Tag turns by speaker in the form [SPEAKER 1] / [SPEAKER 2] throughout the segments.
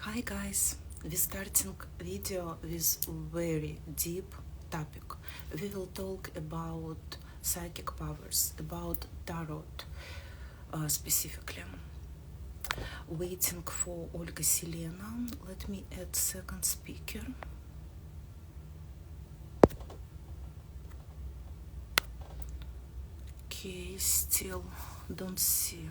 [SPEAKER 1] Hi guys, we're starting video with very deep topic. We will talk about psychic powers, about tarot specifically. Waiting for Olga Selena. Let me add second speaker. Okay, still don't see.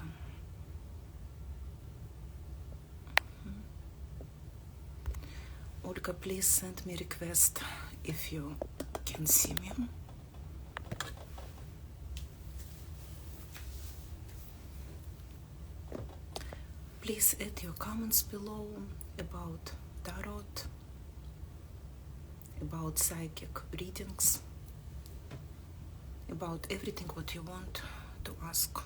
[SPEAKER 1] Olga, please send me request if you can see me. Please add your comments below about tarot, about psychic readings, about everything what you want to ask.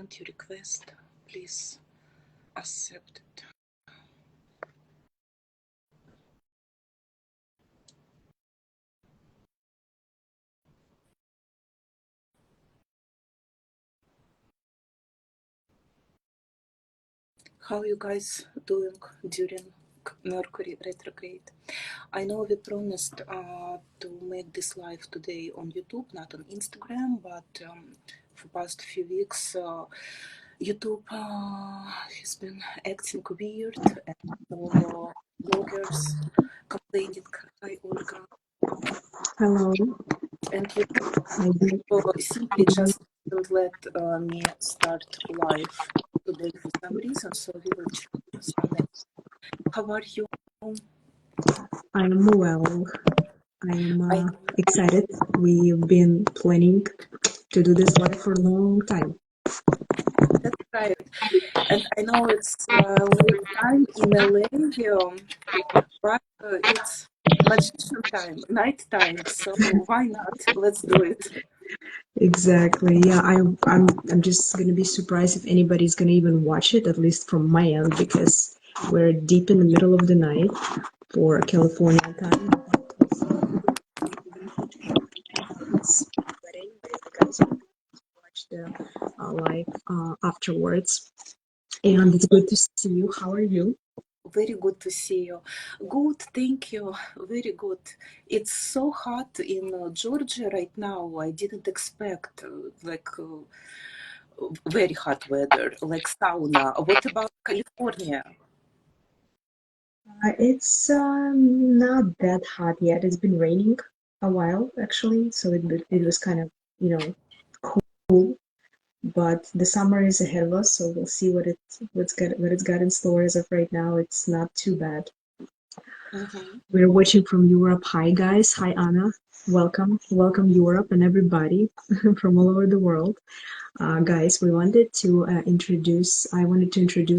[SPEAKER 1] And your request, please accept it. How you guys doing during Mercury retrograde? I know we promised to make this live today on YouTube, not on Instagram, but for past few weeks YouTube has been acting weird, and so bloggers complaining. Hi Olga.
[SPEAKER 2] Hello.
[SPEAKER 1] And YouTube simply just didn't let me start live today for some reason, so we will choose some next. How are you?
[SPEAKER 2] I'm well. I'm excited. We've been planning to do this live for a long time.
[SPEAKER 1] That's right. And I know it's late time in LA, but it's magician time, night time. So why not? Let's do it.
[SPEAKER 2] Exactly. Yeah, I'm just gonna be surprised if anybody's gonna even watch it, at least from my end, because we're deep in the middle of the night for California time. But anyway, the guys watch the live afterwards. And it's good to see you. How are you?
[SPEAKER 1] Very good to see you. Good, thank you. Very good. It's so hot in Georgia right now. I didn't expect very hot weather, like sauna. What about California?
[SPEAKER 2] It's not that hot yet. It's been raining a while actually, so it was kind of, cool. But the summer is ahead of us, so we'll see what it's got in store. As of right now, it's not too bad. We're watching from Europe. Hi guys. Hi Anna. Welcome Europe and everybody from all over the world. Guys, I wanted to introduce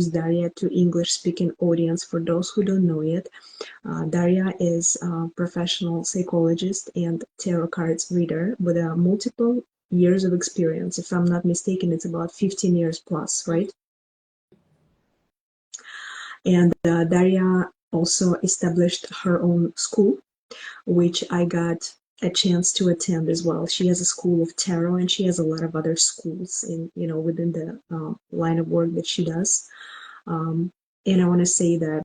[SPEAKER 2] Daria to English-speaking audience for those who don't know yet. Daria is a professional psychologist and tarot cards reader with multiple years of experience. If I'm not mistaken, it's about 15 years plus, right? And Daria also established her own school, which I got a chance to attend as well. She has a school of tarot, and she has a lot of other schools in within the line of work that she does. And I want to say that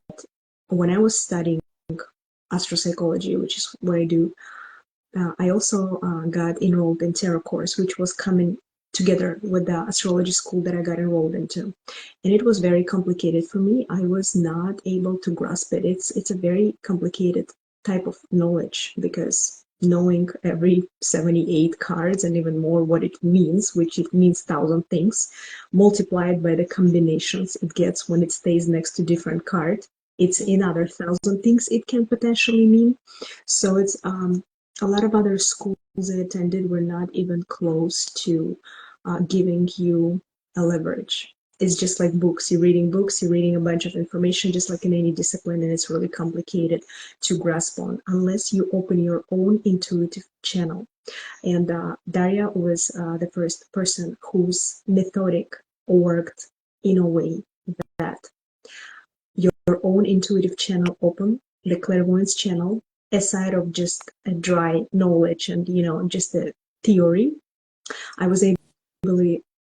[SPEAKER 2] when I was studying astropsychology, which is what I do, I also got enrolled in tarot course, which was coming together with the astrology school that I got enrolled into, and it was very complicated for me. I was not able to grasp it. It's a very complicated type of knowledge, because knowing every 78 cards and even more what it means, which it means 1,000 things, multiplied by the combinations it gets when it stays next to different cards, it's another 1,000 things it can potentially mean. So it's a lot of other schools I attended were not even close to giving you a leverage it's just like books. You're reading books, you're reading a bunch of information, just like in any discipline, and it's really complicated to grasp on unless you open your own intuitive channel. And Daria was the first person whose methodic worked in a way that your own intuitive channel open, the clairvoyance channel, aside of just a dry knowledge and just a theory. I was able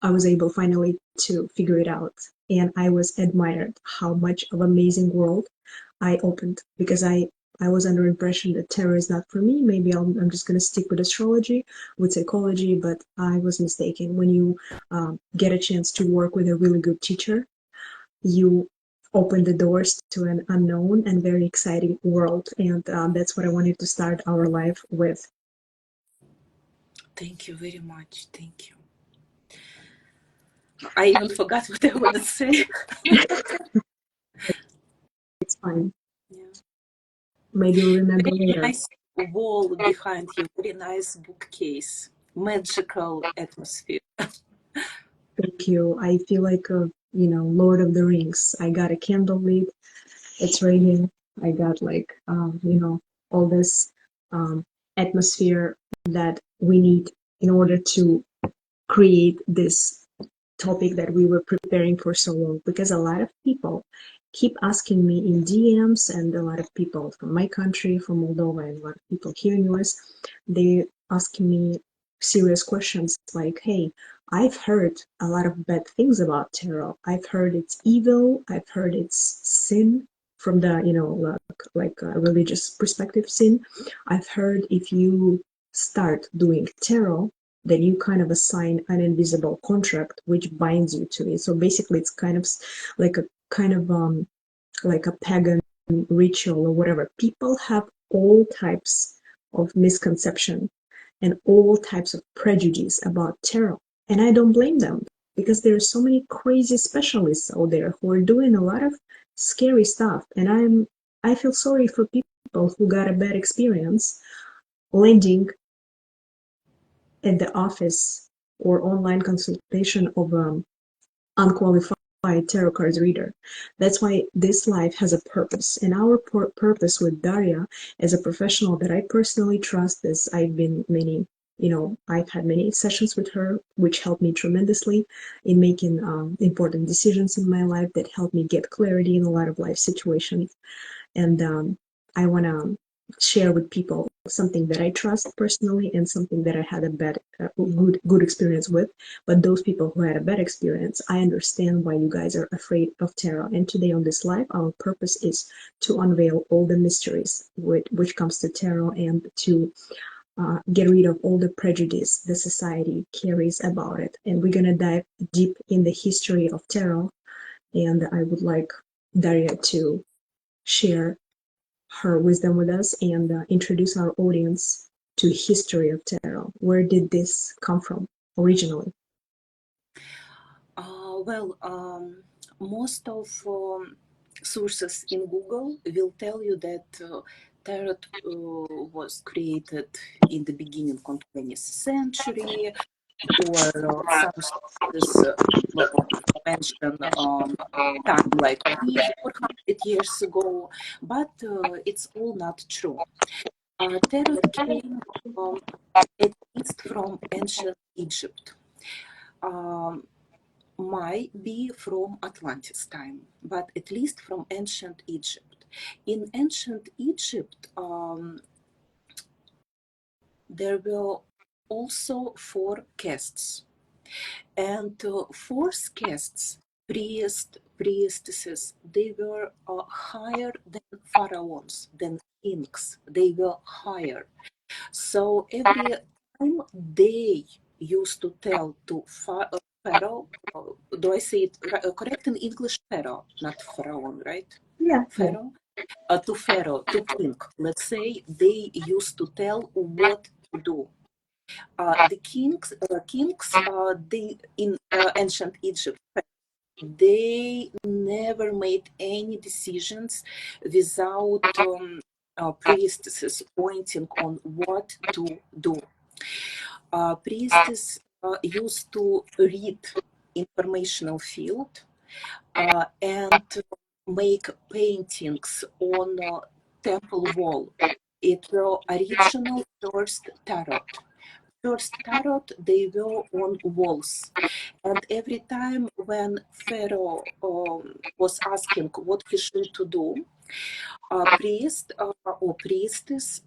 [SPEAKER 2] I was able finally to figure it out, and I was admired how much of amazing world I opened, because I was under impression that tarot is not for me. Maybe I'm just going to stick with astrology, with psychology, but I was mistaken. When you get a chance to work with a really good teacher, you open the doors to an unknown and very exciting world, and that's what I wanted to start our life with.
[SPEAKER 1] Thank you very much. Thank you. I even forgot what I wanted to say.
[SPEAKER 2] It's fine.
[SPEAKER 1] Yeah.
[SPEAKER 2] Maybe you'll remember
[SPEAKER 1] Very
[SPEAKER 2] later.
[SPEAKER 1] nice wall behind you, very nice bookcase, magical atmosphere.
[SPEAKER 2] Thank you. I feel like Lord of the Rings. I got a candle lit. It's raining. I got like all this atmosphere that we need in order to create this topic that we were preparing for so long, because a lot of people keep asking me in DMs, and a lot of people from my country, from Moldova, and a lot of people here in US, they asking me serious questions like, hey, I've heard a lot of bad things about tarot. I've heard it's evil. I've heard it's sin from the, like a religious perspective, sin. I've heard if you start doing tarot, then you kind of assign an invisible contract which binds you to it. So basically, it's kind of like a like a pagan ritual or whatever. People have all types of misconception and all types of prejudice about tarot, and I don't blame them, because there are so many crazy specialists out there who are doing a lot of scary stuff, and I feel sorry for people who got a bad experience landing at the office or online consultation of unqualified tarot cards reader. That's why this life has a purpose. And our purpose with Daria, as a professional that I personally trust, is I've had many sessions with her, which helped me tremendously in making important decisions in my life that helped me get clarity in a lot of life situations. And I want to share with people something that I trust personally and something that I had a good experience with. But those people who had a bad experience, I understand why you guys are afraid of tarot. And today on this live, our purpose is to unveil all the mysteries which comes to tarot, and to get rid of all the prejudice the society carries about it. And we're gonna dive deep in the history of tarot. And I would like Daria to share her wisdom with us and introduce our audience to history of tarot. Where did this come from originally?
[SPEAKER 1] Well, most of sources in Google will tell you that tarot was created in the beginning of 20th century, or some sources mention time like 300-400 years ago, but it's all not true. Tarot came at least from ancient Egypt. Um, might be from Atlantis time, but at least from ancient Egypt. In ancient Egypt, there were also four castes, and four castes, priestesses, they were higher than pharaohs, than kings. They were higher. So every time they used to tell to Pharaoh, do I say it correct in English? Pharaoh, not Pharaoh, right?
[SPEAKER 2] Yeah, yeah.
[SPEAKER 1] Pharaoh. To Pharaoh, to king. Let's say they used to tell what to do. The kings, they in ancient Egypt, they never made any decisions without priestesses pointing on what to do. Priestess used to read informational field and make paintings on temple wall. It were original first tarot. First tarot, they were on walls. And every time when Pharaoh was asking what he should to do, priest or priestess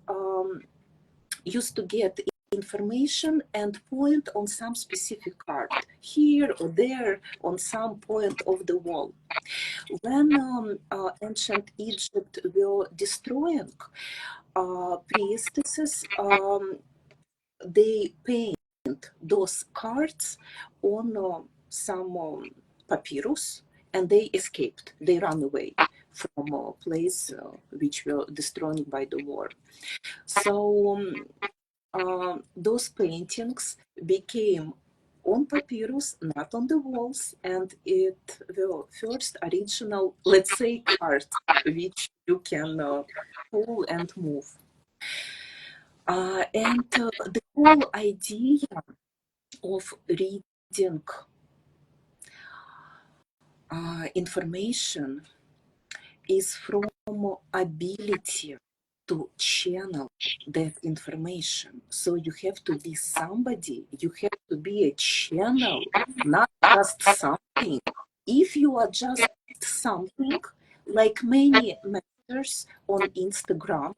[SPEAKER 1] used to get information and point on some specific card, here or there on some point of the wall. When ancient Egypt were destroying, priestesses, they paint those cards on some papyrus, and they escaped. They ran away from a place which were destroyed by the war. So those paintings became on papyrus, not on the walls, and it the first original, let's say, card which you can pull and move. And the whole idea of reading information is from ability to channel that information. So you have to be somebody, you have to be a channel, not just something. If you are just something, like many masters on Instagram,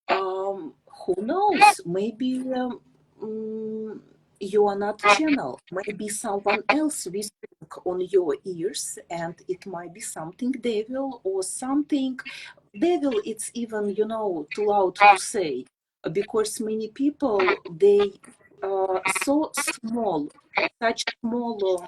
[SPEAKER 1] who knows, maybe you are not channel, maybe someone else whispering on your ears, and it might be something devil or something devil. It's even, too loud to say, because many people, they so small, such small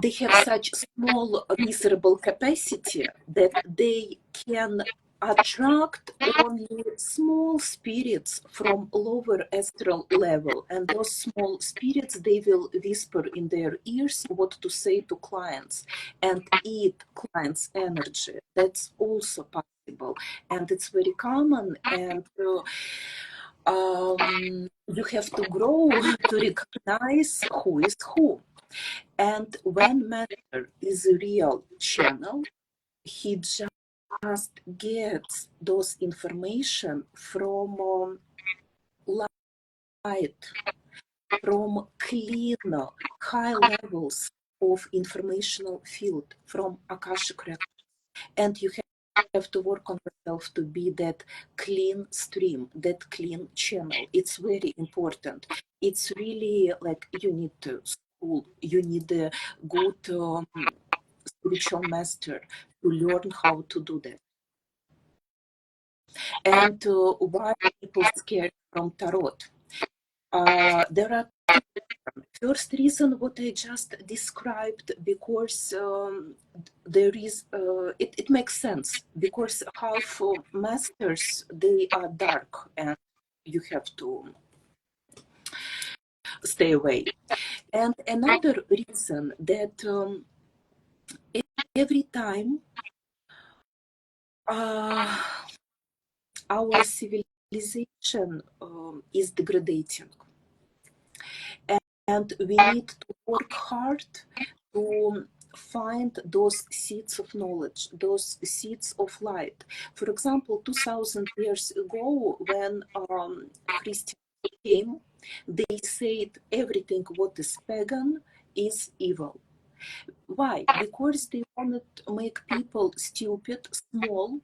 [SPEAKER 1] they have such small miserable capacity that they can attract only small spirits from lower astral level, and those small spirits, they will whisper in their ears what to say to clients and eat clients energy. That's also possible, and it's very common. And you have to grow to recognize who is who. And when matter is a real channel, he just gets those information from light, from clean, high levels of informational field, from Akashic records. And you have to work on yourself to be that clean stream, that clean channel. It's very important. It's really like you need to school, you need a good spiritual master to learn how to do that. And why people scared from tarot? There are first reason what I just described, because there is it makes sense, because half masters, they are dark and you have to stay away. And another reason that every time our civilization is degrading, and we need to work hard to find those seeds of knowledge, those seeds of light. For example, 2000 years ago, when Christians came, they said everything what is pagan is evil. Why? Because they wanted to make people stupid, small,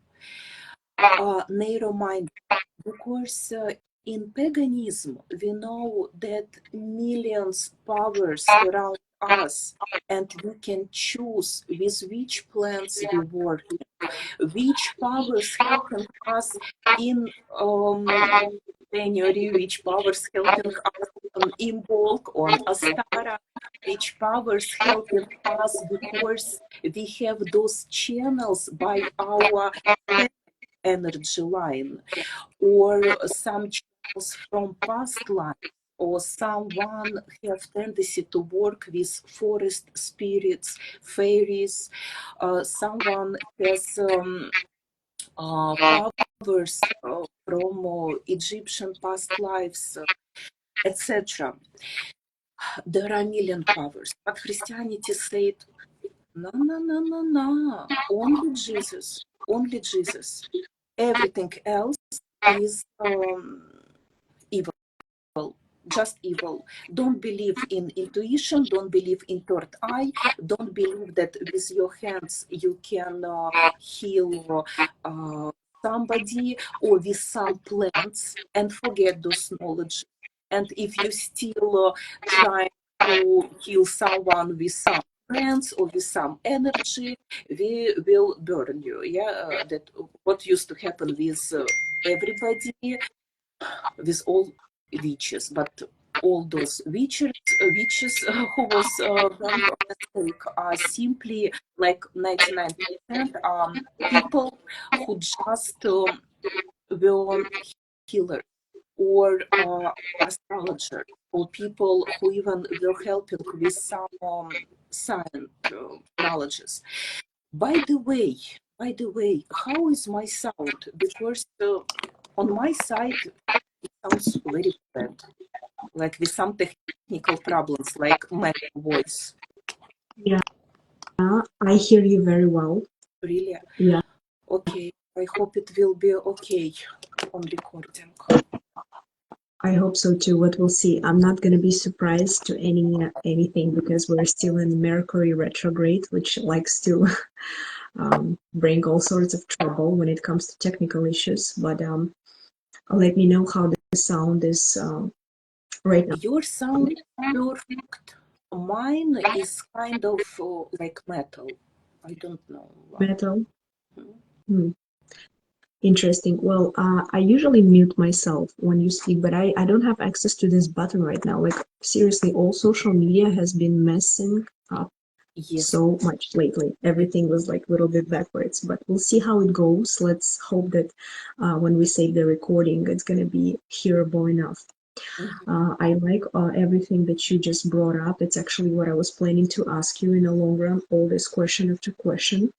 [SPEAKER 1] narrow-minded. Because in paganism, we know that millions powers around us, and we can choose with which plants we work, which powers helping us in January, which powers helping us in bulk on Astara, which powers helping us because we have those channels by our energy line, or some channels from past life, or someone have tendency to work with forest spirits, fairies, someone has powers from Egyptian past lives, etc. There are a million powers, but Christianity said, no, no, no, no, no, only Jesus, only Jesus. Everything else is evil, just evil. Don't believe in intuition, don't believe in third eye, don't believe that with your hands you can heal somebody or with some plants, and forget those knowledge. And if you still try to heal someone with some plants or with some energy, we will burn you. Yeah, that what used to happen with everybody, with all witches, but all those witches who was burned on the stake are simply like 99% people who just were healers or astrologers or people who even were helping with some science knowledges. By the way, how is my sound? Because on my side it sounds very bad, like with some technical problems, like my voice.
[SPEAKER 2] Yeah, I hear you very well.
[SPEAKER 1] Really?
[SPEAKER 2] Yeah,
[SPEAKER 1] Okay. I hope it will be okay on recording.
[SPEAKER 2] I hope so too. What we'll see. I'm not going to be surprised to anything because we're still in Mercury retrograde, which likes to bring all sorts of trouble when it comes to technical issues. But let me know how the sound is right now.
[SPEAKER 1] Your sound is perfect. Mine is kind of like metal. I don't know why.
[SPEAKER 2] Metal. Hmm. Interesting. Well, I usually mute myself when you speak, but I don't have access to this button right now. Like, seriously, all social media has been messing up
[SPEAKER 1] Yes.
[SPEAKER 2] so much lately. Everything was like a little bit backwards, but we'll see how it goes. Let's hope that when we save the recording, it's going to be hearable enough. I like everything that you just brought up. It's actually what I was planning to ask you in the long run, all this question after question.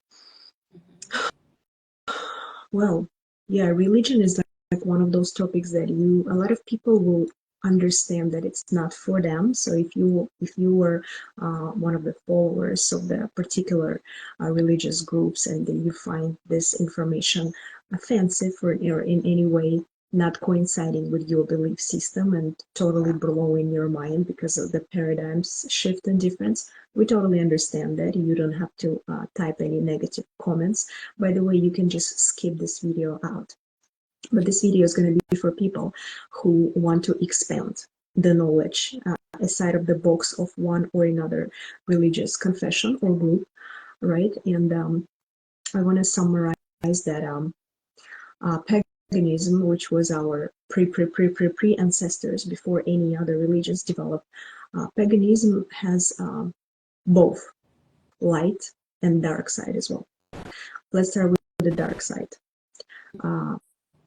[SPEAKER 2] Well, yeah, religion is like one of those topics that a lot of people will understand that it's not for them. So if you were one of the followers of the particular religious groups and then you find this information offensive or in any way not coinciding with your belief system and totally blowing your mind because of the paradigms shift and difference, we totally understand that. You don't have to type any negative comments. By the way, you can just skip this video out. But this video is going to be for people who want to expand the knowledge aside of the box of one or another religious confession or group, right? And I want to summarize that paganism, which was our pre ancestors before any other religions developed, paganism has both light and dark side as well. Let's start with the dark side.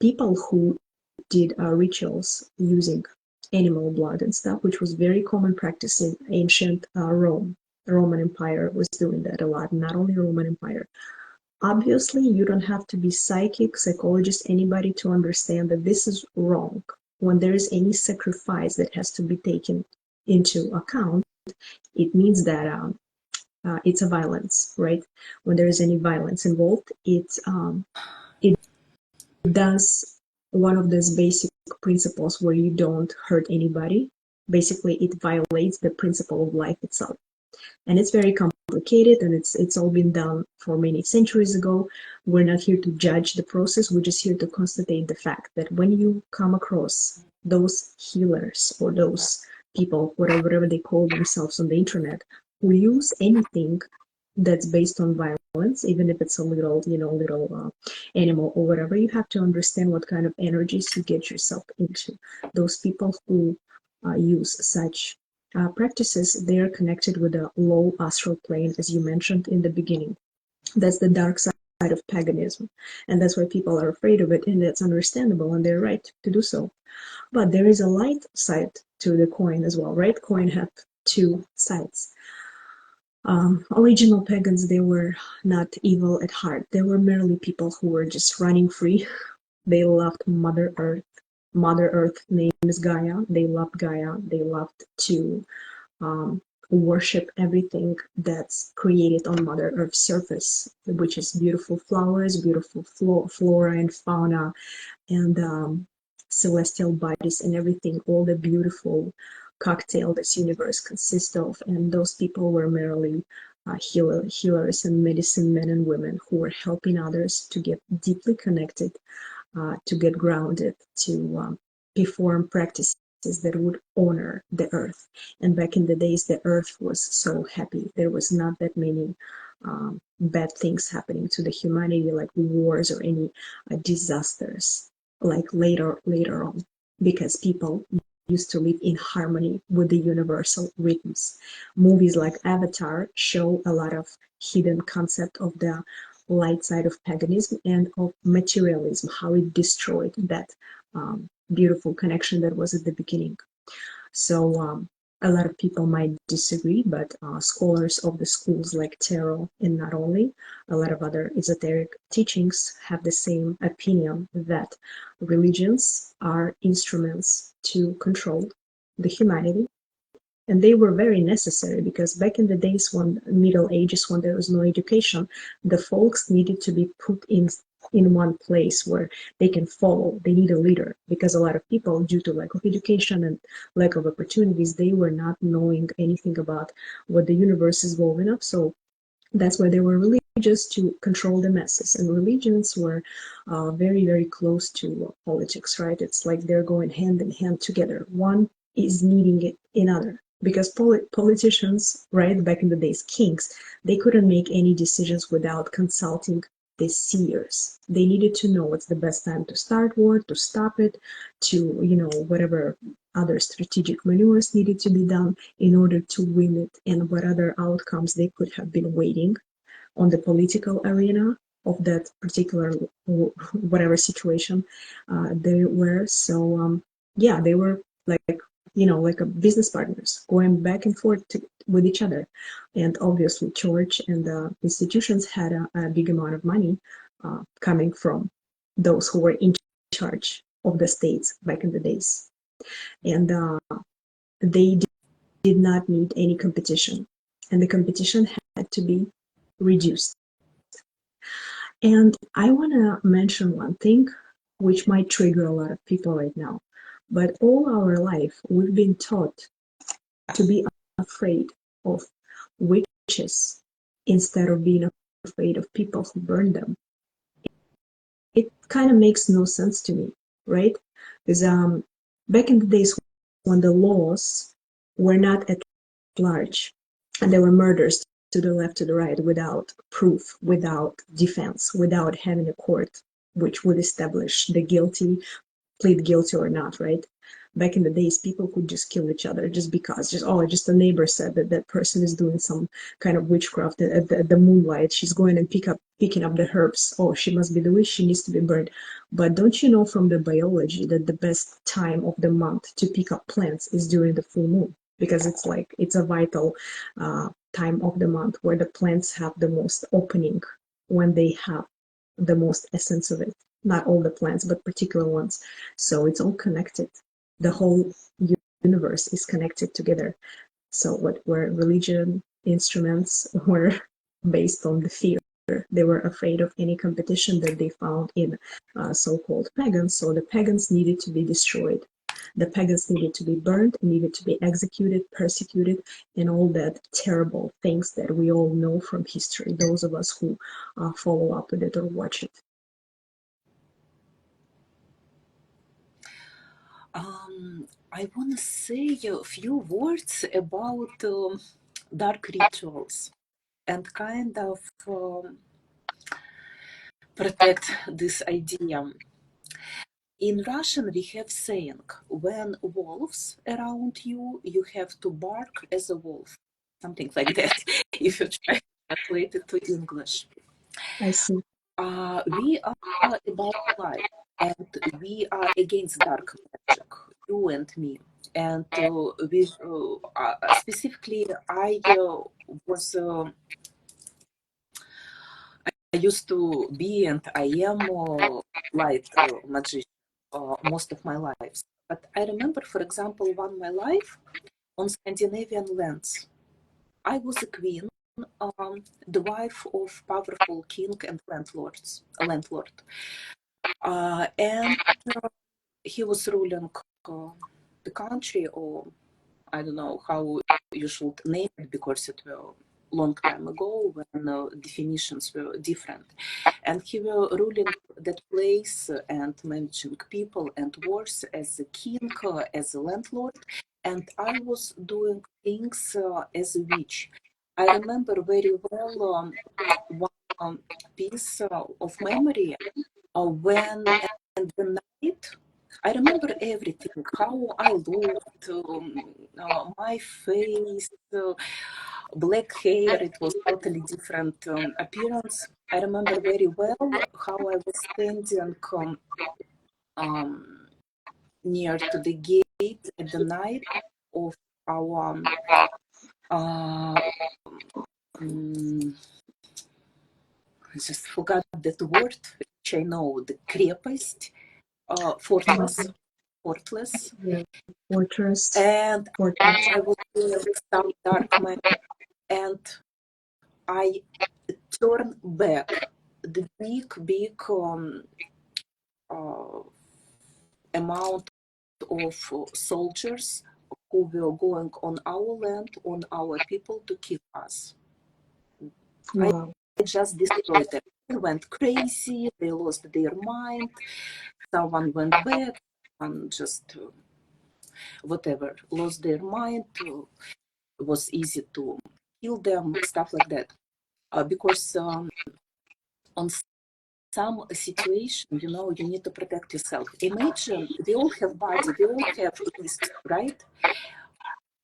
[SPEAKER 2] People who did rituals using animal blood and stuff, which was very common practice in ancient Rome. The Roman Empire was doing that a lot, not only Roman Empire. Obviously, you don't have to be psychic, psychologist, anybody to understand that this is wrong. When there is any sacrifice that has to be taken into account, it means that it's a violence, right? When there is any violence involved, it does one of those basic principles where you don't hurt anybody. Basically, it violates the principle of life itself. And it's very complicated and it's all been done for many centuries ago. We're not here to judge the process. We're just here to constatate the fact that when you come across those healers or those people, whatever they call themselves on the internet, who use anything that's based on violence, even if it's a little, little animal or whatever, you have to understand what kind of energies you get yourself into. Those people who use such practices, they are connected with a low astral plane, as you mentioned in the beginning. That's the dark side of paganism, and that's why people are afraid of it, and that's understandable, and they're right to do so. But there is a light side to the coin as well, right? Coin have two sides. Original pagans, they were not evil at heart. They were merely people who were just running free. They loved Mother Earth. Mother Earth name is Gaia. They loved Gaia. They loved to worship everything that's created on Mother Earth's surface, which is beautiful flowers, beautiful flora and fauna, and celestial bodies and everything, all the beautiful cocktail this universe consists of. And those people were merely healers and medicine men and women who were helping others to get deeply connected, to get grounded, to perform practices that would honor the earth. And back in the days, the earth was so happy. There was not that many bad things happening to the humanity, like wars or any disasters, like later on, because people used to live in harmony with the universal rhythms. Movies like Avatar show a lot of hidden concept of the light side of paganism and of materialism, how it destroyed that beautiful connection that was at the beginning. So a lot of people might disagree, but scholars of the schools like tarot, and not only, a lot of other esoteric teachings have the same opinion, that religions are instruments to control the humanity. And they were very necessary, because back in the days, when Middle Ages, when there was no education, the folks needed to be put in one place where they can follow. They need a leader, because a lot of people, due to lack of education and lack of opportunities, they were not knowing anything about what the universe is evolving up. So that's why they were religious, to control the masses. And religions were very, very close to politics, right? It's like they're going hand in hand together. One is needing another, because politicians, right, back in the days, kings, they couldn't make any decisions without consulting the seers. They needed to know what's the best time to start war, to stop it, to, whatever other strategic maneuvers needed to be done in order to win it, and what other outcomes they could have been waiting on the political arena of that particular whatever situation they were. So yeah, they were like a business partners, going back and forth with each other. And obviously church and institutions had a big amount of money coming from those who were in charge of the states back in the days. And they did not need any competition, and the competition had to be reduced. And I want to mention one thing which might trigger a lot of people right now. But all our life, we've been taught to be afraid of witches instead of being afraid of people who burn them. It kind of makes no sense to me, right? Because back in the days when the laws were not at large, and there were murders to the left, to the right, without proof, without defense, without having a court which would establish the guilty, plead guilty or not, right? Back in the days, people could just kill each other just because, just a neighbor said that that person is doing some kind of witchcraft at the moonlight. She's going and picking up the herbs. Oh, she must be the witch. She needs to be burned. But don't you know from the biology that the best time of the month to pick up plants is during the full moon? Because it's a vital time of the month where the plants have the most opening, when they have the most essence of it. Not all the plants, but particular ones. So it's all connected. The whole universe is connected together. So what were religion instruments were based on the fear. They were afraid of any competition that they found in so-called pagans. So the pagans needed to be destroyed. The pagans needed to be burned, needed to be executed, persecuted, and all that terrible things that we all know from history, those of us who follow up with it or watch it.
[SPEAKER 1] I want to say a few words about dark rituals and kind of protect this idea. In Russian, we have saying, when wolves around you, you have to bark as a wolf. Something like that, if you try to translate it to English.
[SPEAKER 2] I see.
[SPEAKER 1] We are about light, and we are against dark magic, you and me. And specifically, was I used to be, and I am light magician most of my life. But I remember, for example, one my life on Scandinavian lands. I was a queen, the wife of powerful king and landlord. And he was ruling the country, or I don't know how you should name it, because it was a long time ago when definitions were different. And he was ruling that place and managing people and wars as a king, as a landlord. And I was doing things as a witch. I remember very well one piece of memory when and the night. I remember everything, how I looked, my face, black hair, it was totally different appearance. I remember very well how I was standing near to the gate at the night of our I just forgot that word, which I know, the крепость, fortress.
[SPEAKER 2] Yeah. Fortress.
[SPEAKER 1] And I was doing some dark magic, and I turned back the big amount of soldiers who were going on our land, on our people, to kill us.
[SPEAKER 2] Wow.
[SPEAKER 1] I just destroyed them. They went crazy, they lost their mind, someone went back, and just whatever, lost their mind. It was easy to kill them, stuff like that. Because on some situation, you need to protect yourself. Imagine we all have body, we all have wrists, right?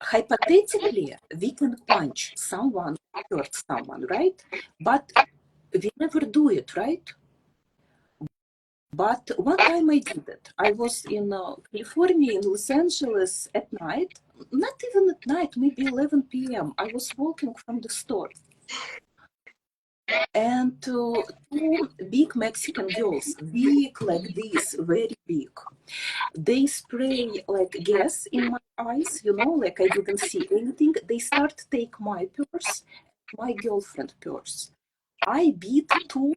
[SPEAKER 1] Hypothetically, we can punch someone, hurt someone, right? But we never do it, right? But one time I did it. I was in California, in Los Angeles at night, not even at night, maybe 11 p.m. I was walking from the store. And two big Mexican girls, big like this, very big. They spray like gas in my eyes, like I didn't see anything. They start to take my purse, my girlfriend purse. I beat two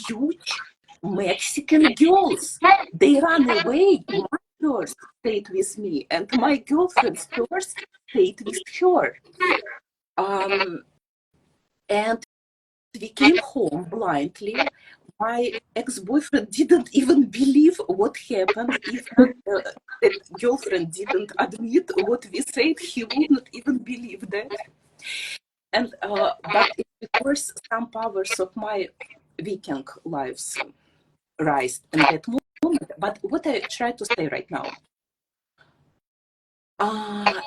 [SPEAKER 1] huge Mexican girls. They ran away. My purse stayed with me, and my girlfriend's purse stayed with her. And we came home blindly. My ex-boyfriend didn't even believe what happened. If that girlfriend didn't admit what we said, he would not even believe that. And but it's because some powers of my Viking lives rise in that moment. But what I try to say right now,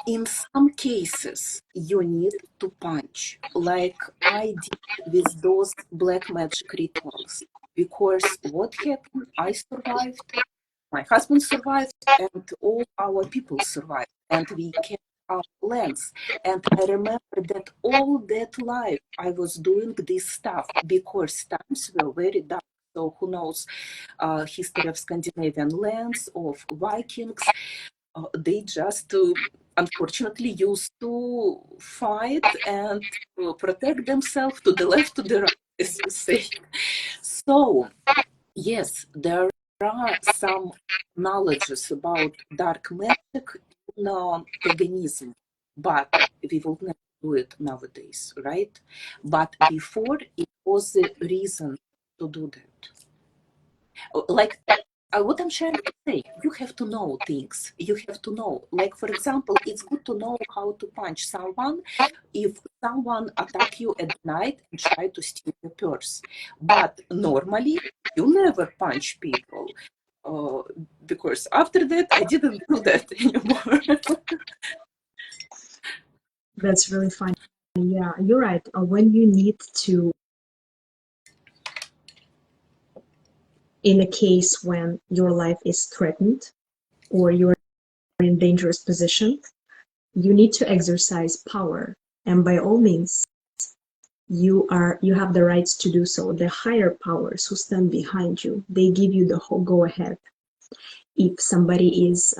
[SPEAKER 1] in some cases, you need to punch, like I did with those black magic rituals. Because what happened? I survived, my husband survived, and all our people survived, and we kept our lands. And I remember that all that life I was doing this stuff because times were very dark. So who knows history of Scandinavian lands, of Vikings. They just unfortunately used to fight and protect themselves to the left, to the right, as you say. So, yes, there are some knowledges about dark magic in paganism, but we will never do it nowadays, right? But before, it was a reason to do that. Like, what I'm trying to say, you have to know things. You have to know. Like, for example, it's good to know how to punch someone if someone attack you at night and try to steal your purse. But normally, you never punch people. Because after that, I didn't do that anymore.
[SPEAKER 2] That's really funny. Yeah, you're right. When you need to, in a case when your life is threatened or you're in dangerous position, you need to exercise power. And by all means, you have the rights to do so. The higher powers who stand behind you, they give you the whole go ahead. If somebody is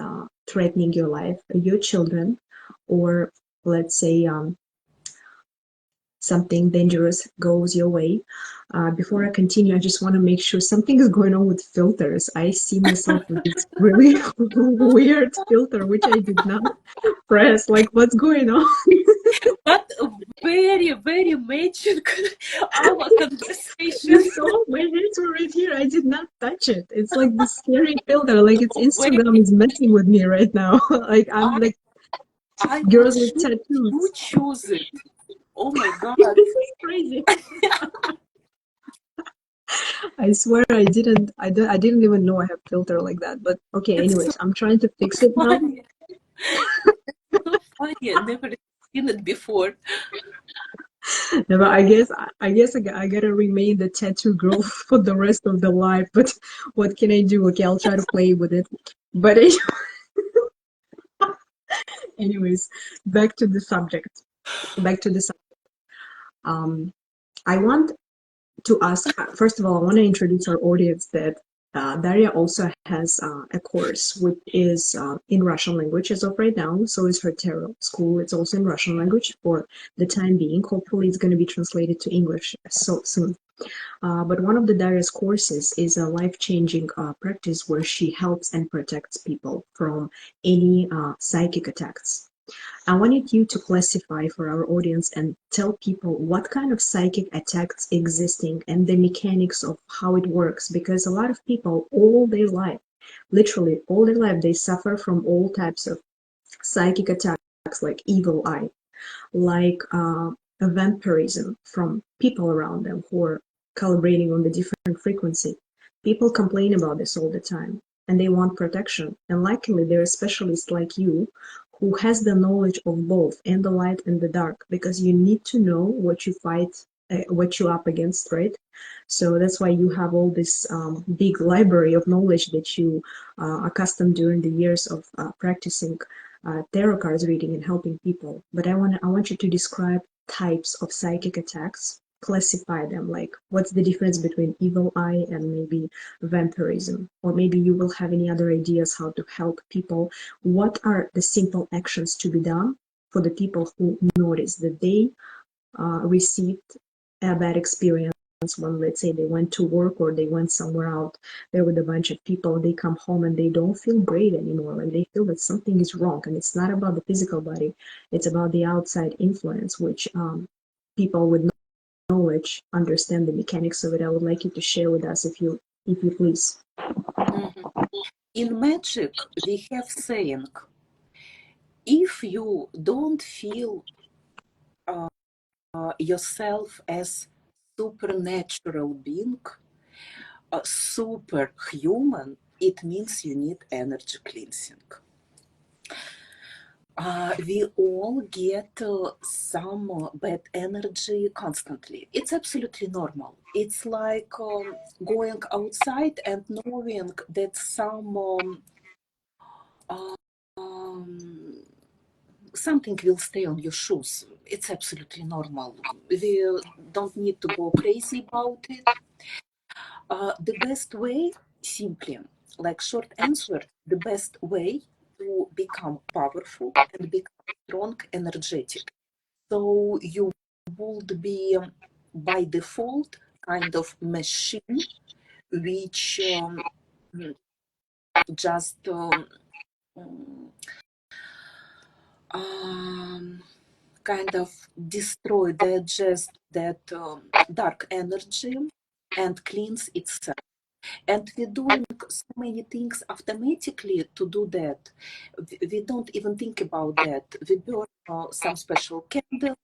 [SPEAKER 2] threatening your life, your children, or let's say something dangerous goes your way. Before I continue, I just want to make sure something is going on with filters. I see myself with this really weird filter, which I did not press. Like, what's going on?
[SPEAKER 1] But very, very matching our
[SPEAKER 2] You
[SPEAKER 1] conversation.
[SPEAKER 2] saw my hands were right here. I did not touch it. It's like this scary filter. Like, it's
[SPEAKER 1] Very,
[SPEAKER 2] Instagram is messing with me right now. Like, I'm
[SPEAKER 1] I,
[SPEAKER 2] like
[SPEAKER 1] I would
[SPEAKER 2] girls with
[SPEAKER 1] choose you
[SPEAKER 2] tattoos.
[SPEAKER 1] choose it. Oh my God.
[SPEAKER 2] This is crazy. I swear I didn't even know I have filter like that. But okay,
[SPEAKER 1] It's so
[SPEAKER 2] anyways, I'm trying to fix it now.
[SPEAKER 1] funny. So funny. I never seen it before.
[SPEAKER 2] No, but I gotta remain the tattoo girl for the rest of the life. But what can I do? Okay, I'll try to play with it. But anyways, back to the subject. Back to the subject. I want to ask, first of all, I want to introduce our audience that Daria also has a course which is in Russian language as of right now. So is her tarot school. It's also in Russian language for the time being. Hopefully, it's going to be translated to English so soon. But one of the Daria's courses is a life-changing practice where she helps and protects people from any psychic attacks. I wanted you to classify for our audience and tell people what kind of psychic attacks existing and the mechanics of how it works, because a lot of people all their life, literally all their life, they suffer from all types of psychic attacks like evil eye, like a vampirism from people around them who are calibrating on the different frequency. People complain about this all the time and they want protection. And luckily, there are specialists like you who has the knowledge of both and the light and the dark, because you need to know what you fight, what you're up against, right? So that's why you have all this big library of knowledge that you accustomed during the years of practicing tarot cards reading and helping people. But I want you to describe types of psychic attacks, classify them, like what's the difference between evil eye and maybe vampirism, or maybe you will have any other ideas how to help people. What are the simple actions to be done for the people who notice that they received a bad experience when, let's say, they went to work or they went somewhere out there with a bunch of people, they come home and they don't feel great anymore, like they feel that something is wrong, and it's not about the physical body, it's about the outside influence, which people with knowledge understand the mechanics of it. I would like you to share with us, if you please.
[SPEAKER 1] Mhm. In magic, we have saying, if you don't feel yourself as supernatural being, superhuman, it means you need energy cleansing. We all get some bad energy constantly. It's absolutely normal. It's like going outside and knowing that um, something will stay on your shoes. It's absolutely normal. We don't need to go crazy about it. The best way, simply, like short answer, the best way to become powerful and become strong, energetic. So you would be by default kind of machine which just um, kind of destroy, digest that dark energy and cleanse itself. And we're doing so many things automatically to do that. We don't even think about that. We burn some special candles,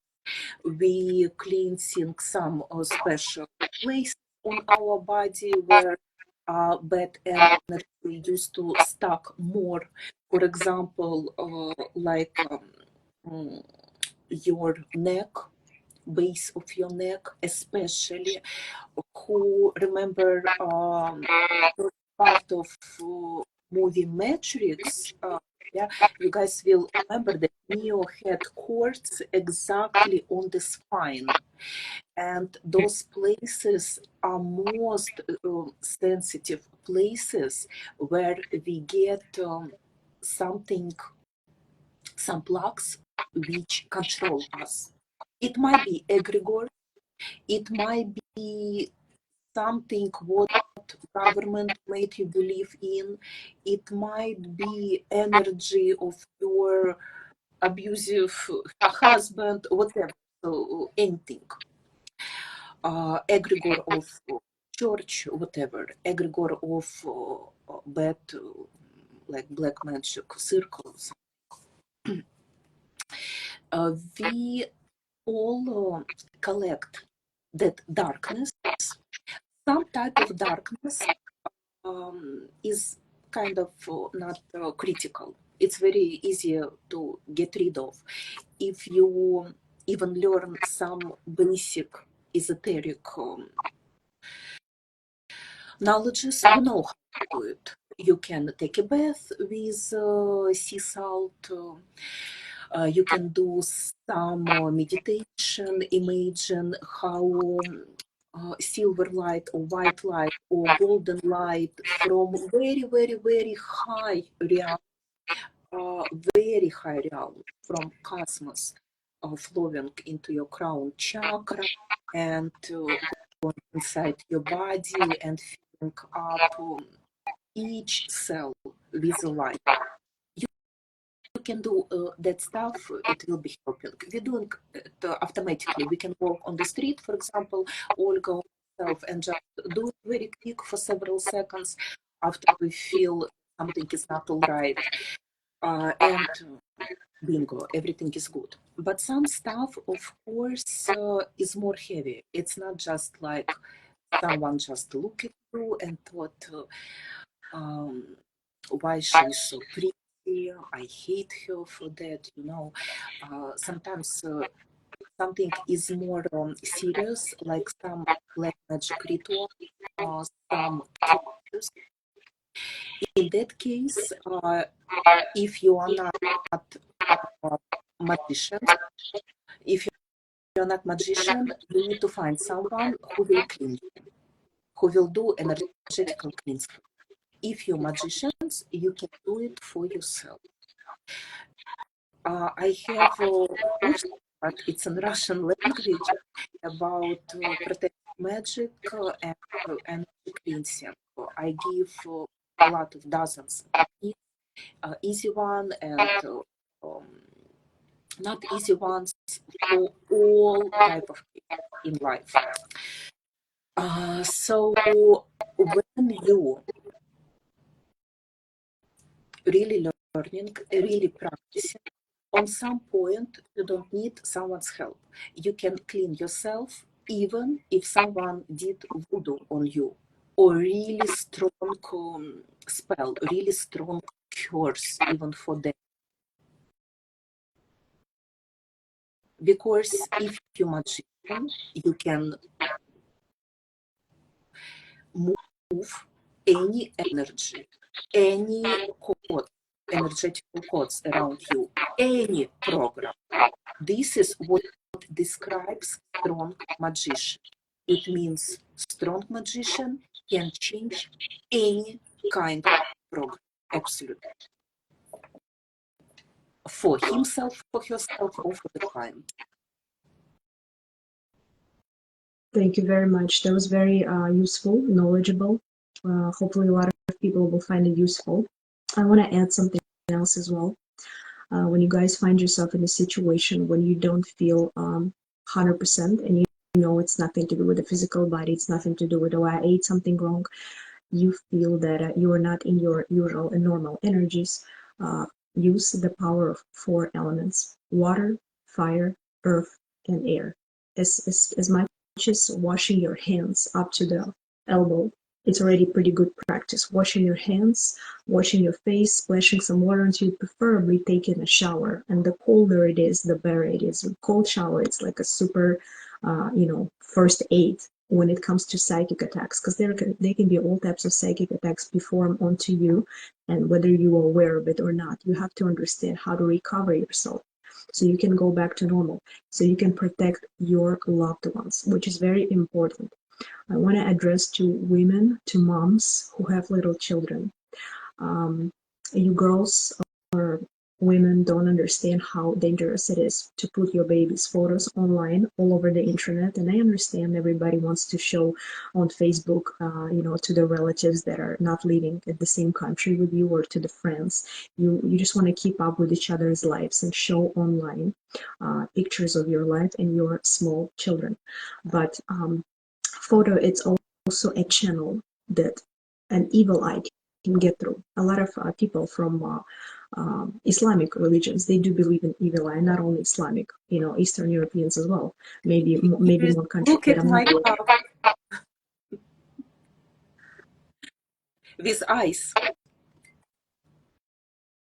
[SPEAKER 1] we cleansing some special places on our body where bad energy used to stuck more. For example, like mm, your neck, base of your neck, especially. Who remember part of movie Matrix? Yeah, you guys will remember that Neo had cords exactly on the spine, and those places are most sensitive places where we get something, some plaques which control us. It might be egregore, it might be something what government made you believe in, it might be energy of your abusive husband, whatever, so anything. Egregore of church, whatever, egregore of bad, like black magic circles. We all collect that darkness. Some type of darkness is kind of not critical. It's very easy to get rid of if you even learn some basic esoteric knowledges. You know how to do it. You can take a bath with sea salt. You can do some meditation, imagine how silver light or white light or golden light from very, very, very high realm, very high realm from cosmos, flowing into your crown chakra and going inside your body and filling up each cell with light. You can do that stuff, it will be helping. We're doing it automatically. We can walk on the street, for example, Olga or myself, and just do it very quick for several seconds after we feel something is not all right. And bingo, everything is good. But some stuff, of course, is more heavy. It's not just like someone just look at you and thought, why she's so pretty. I hate her for that, you know. Sometimes something is more serious, like some black magic ritual, some curses. In that case, if you are not magician, if you're not magician, you need to find someone who will clean you, who will do energetical cleansing. If you're magicians, you can do it for yourself. I have a course, but it's in Russian language about protective magic and magic cleansing. I give a lot of dozens of easy one and not easy ones for all type of people in life. So when you really learning, really practicing, on some point you don't need someone's help. You can clean yourself even if someone did voodoo on you or really strong spell, really strong curse even for them. Because if you're magician, you can move any energy, any code, energetical codes around you, any program. This is what describes strong magician. It means strong magician can change any kind of program, absolutely. For himself, for herself, or for the client.
[SPEAKER 2] Thank you very much. That was very useful, knowledgeable. Hopefully a lot of people will find it useful. I want to add something else as well. When you guys find yourself in a situation when you don't feel 100% and you know it's nothing to do with the physical body, it's nothing to do with, oh, I ate something wrong, you feel that you are not in your usual and normal energies, use the power of 4 elements: water, fire, earth, and air. As much as washing your hands up to the elbow, it's already pretty good practice. Washing your hands, washing your face, splashing some water into you, preferably taking a shower. And the colder it is, the better it is. A cold shower, it's like a super, first aid when it comes to psychic attacks, because they can be all types of psychic attacks performed onto you, and whether you are aware of it or not, you have to understand how to recover yourself so you can go back to normal, so you can protect your loved ones, which is very important. I want to address to women, to moms who have little children. You girls or women don't understand how dangerous it is to put your baby's photos online all over the internet. And I understand everybody wants to show on Facebook, to the relatives that are not living in the same country with you, or to the friends. You just want to keep up with each other's lives and show online pictures of your life and your small children. But photo, it's also a channel that an evil eye can get through. A lot of people from Islamic religions, they do believe in evil eye. Not only Islamic, Eastern Europeans as well. Maybe
[SPEAKER 1] Yes,
[SPEAKER 2] more countries
[SPEAKER 1] look
[SPEAKER 2] that
[SPEAKER 1] at
[SPEAKER 2] I'm not
[SPEAKER 1] my
[SPEAKER 2] aware.
[SPEAKER 1] cup with ice.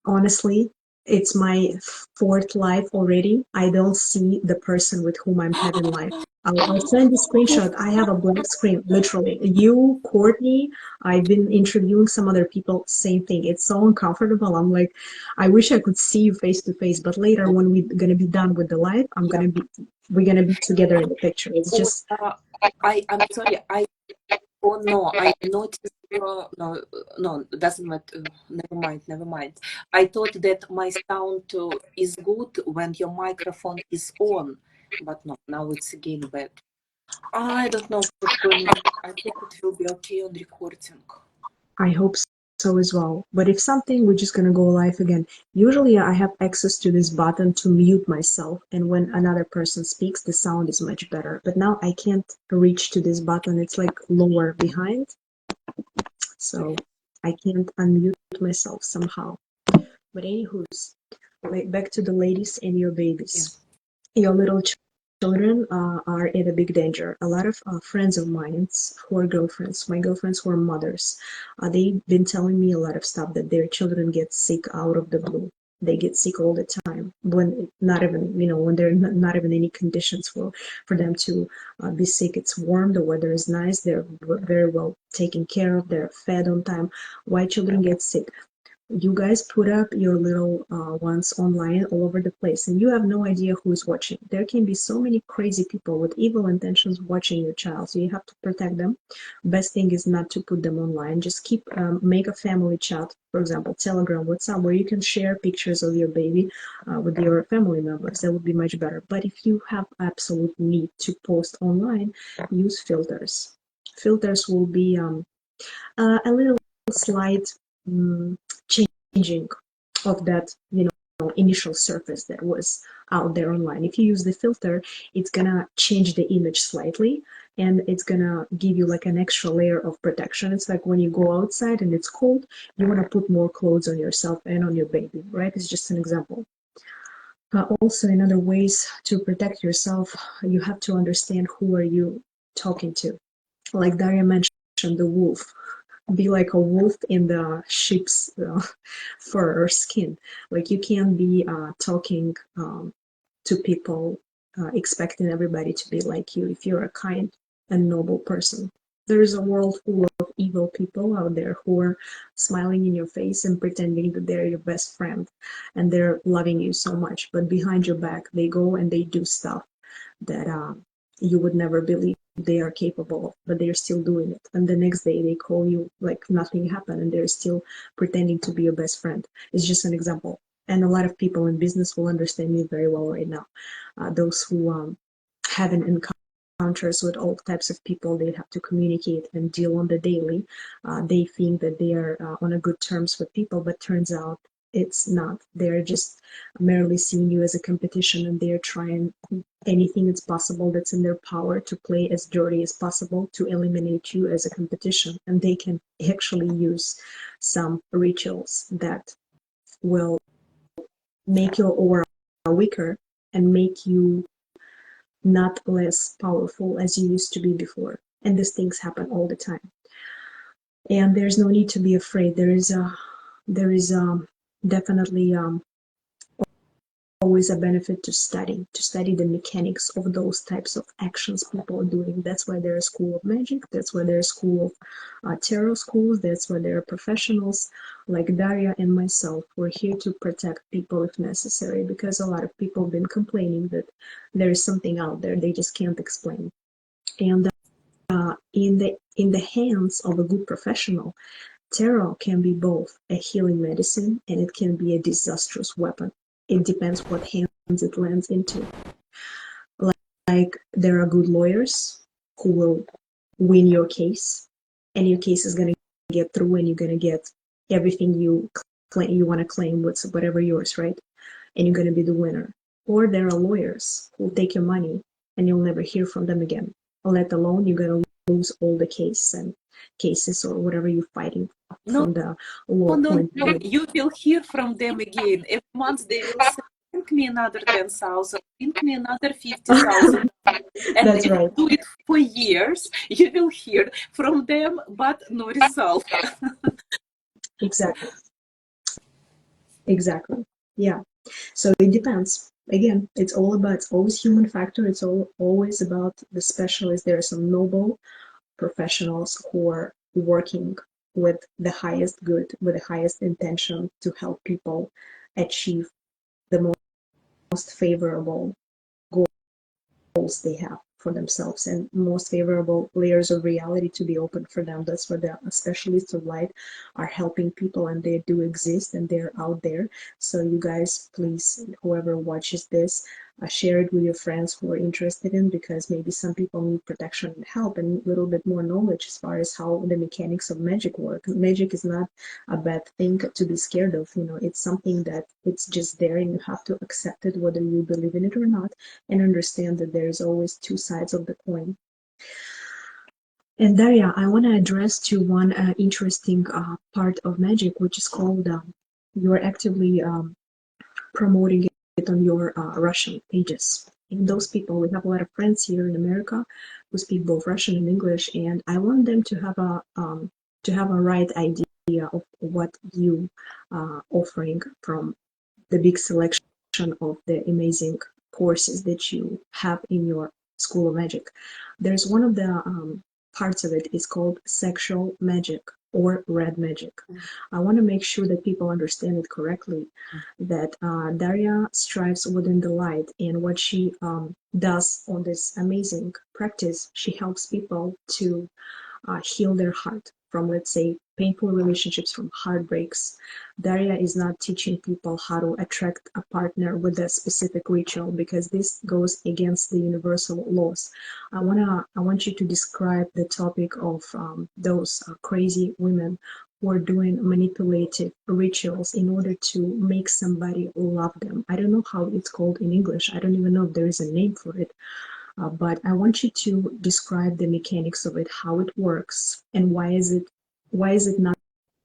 [SPEAKER 2] Honestly, it's my fourth life already. I don't see the person with whom I'm having life. I'll send you a screenshot. I have a blank screen, literally. You, Courtney, I've been interviewing some other people, same thing. It's so uncomfortable. I'm like, I wish I could see you face to face, but later when we're gonna be done with the live,
[SPEAKER 1] Yeah.
[SPEAKER 2] we're gonna be together in the picture. It's
[SPEAKER 1] Oh,
[SPEAKER 2] just,
[SPEAKER 1] I'm sorry. Oh no, I noticed. No, no, doesn't matter. Never mind, never mind. I thought that my sound is good when your microphone is on, but no, now it's again bad. I don't know what's going on. I hope it will be okay on recording.
[SPEAKER 2] I hope so as well. But if something, we're just gonna go live again. Usually I have access to this button to mute myself, and when another person speaks, the sound is much better. But now I can't reach to this button. It's like lower behind, so I can't unmute myself somehow. But anywho's, back to the ladies and your
[SPEAKER 1] Yeah.
[SPEAKER 2] babies. Your little children are in a big danger. A lot of friends of mine who are girlfriends, my girlfriends who are mothers, they've been telling me a lot of stuff, that their children get sick out of the blue. They get sick all the time when not even, when there are not even any conditions for them to be sick. It's warm, the weather is nice, they're very well taken care of, they're fed on time. Why children get sick? You guys put up your little ones online all over the place, and you have no idea who's watching. There can be so many crazy people with evil intentions watching your child, so you have to protect them. Best thing is not to put them online. Just make a family chat, for example, Telegram, WhatsApp, where you can share pictures of your baby with your family members. That would be much better. But if you have absolute need to post online, use filters. Filters will be a little slight changing of that, initial surface that was out there online. If you use the filter, it's gonna change the image slightly, and it's gonna give you like an extra layer of protection. It's like when you go outside and it's cold, you want to put more clothes on yourself and on your baby, right? It's just an example. Also, in other ways to protect yourself, you have to understand who are you talking to. Like Daria mentioned, the wolf. Be like a wolf in the sheep's fur or skin. Like you can't be talking to people expecting everybody to be like you if you're a kind and noble person. There is a world full of evil people out there who are smiling in your face and pretending that they're your best friend and they're loving you so much, but behind your back they go and they do stuff that you would never believe they are capable of, but they're still doing it. And the next day they call you like nothing happened, and they're still pretending to be your best friend. It's just an example. And a lot of people in business will understand me very well right now. Those who haven't encounters with all types of people they have to communicate and deal on the daily, they think that they are on a good terms with people, but turns out it's not. They're just merely seeing you as a competition, and they're trying anything that's possible that's in their power to play as dirty as possible to eliminate you as a competition. And they can actually use some rituals that will make your aura weaker and make you not less powerful as you used to be before. And these things happen all the time. And there's no need to be afraid. There is definitely always a benefit to study the mechanics of those types of actions people are doing. That's why there are school of magic. That's why there are school of tarot schools. That's why there are professionals like Daria and myself. We're here to protect people if necessary, because a lot of people have been complaining that there is something out there they just can't explain. And in the hands of a good professional, tarot can be both a healing medicine and it can be a disastrous weapon. It depends what hands it lands into. Like there are good lawyers who will win your case, and your case is going to get through, and you're going to get everything you want to claim with whatever yours, right? And you're going to be the winner. Or there are lawyers who take your money and you'll never hear from them again. Let alone you're going to lose all the cases or whatever you're fighting
[SPEAKER 1] No,
[SPEAKER 2] from the law
[SPEAKER 1] no,
[SPEAKER 2] point of
[SPEAKER 1] no.
[SPEAKER 2] view.
[SPEAKER 1] You will hear from them again. Every month they will say, bring me another 10,000, bring me another 50,000. And
[SPEAKER 2] That's
[SPEAKER 1] if you
[SPEAKER 2] right.
[SPEAKER 1] do it for years, you will hear from them, but no result.
[SPEAKER 2] Exactly. Exactly. Yeah. So it depends. Again, it's always human factor. It's always about the specialists. There are some noble professionals who are working with the highest good, with the highest intention to help people achieve the most favorable goals they have for themselves and most favorable layers of reality to be open for them. That's where the specialists of light are helping people, and they do exist and they're out there. So you guys, please, whoever watches this, share it with your friends who are interested in, because maybe some people need protection and help and a little bit more knowledge as far as how the mechanics of magic work. Magic is not a bad thing to be scared of. It's something that it's just there and you have to accept it whether you believe in it or not, and understand that there's always two sides of the coin. And Daria, I want to address to one interesting part of magic, which is called you're actively promoting it on your Russian pages. And those people, we have a lot of friends here in America who speak both Russian and English, and I want them to have a right idea of what you offering from the big selection of the amazing courses that you have in your School of Magic. There's one of the parts of it is called sexual magic or red magic. I want to make sure that people understand it correctly, that Daria strives within the light, and what she does on this amazing practice, she helps people to heal their heart from, let's say, painful relationships, from heartbreaks. Daria is not teaching people how to attract a partner with a specific ritual, because this goes against the universal laws. I want you to describe the topic of those crazy women who are doing manipulative rituals in order to make somebody love them. I don't know how it's called in English. I don't even know if there is a name for it. But I want you to describe the mechanics of it, how it works, and why is it not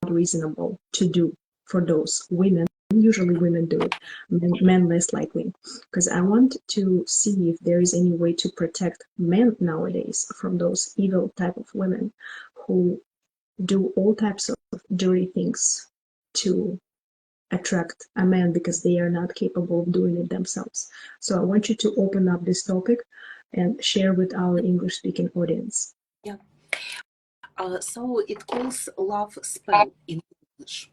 [SPEAKER 2] reasonable to do for those women. Usually women do it, men less likely. Because I want to see if there is any way to protect men nowadays from those evil type of women who do all types of dirty things to attract a man because they are not capable of doing it themselves. So I want you to open up this topic and share with our English speaking audience.
[SPEAKER 1] Yeah. So it calls love spell in English.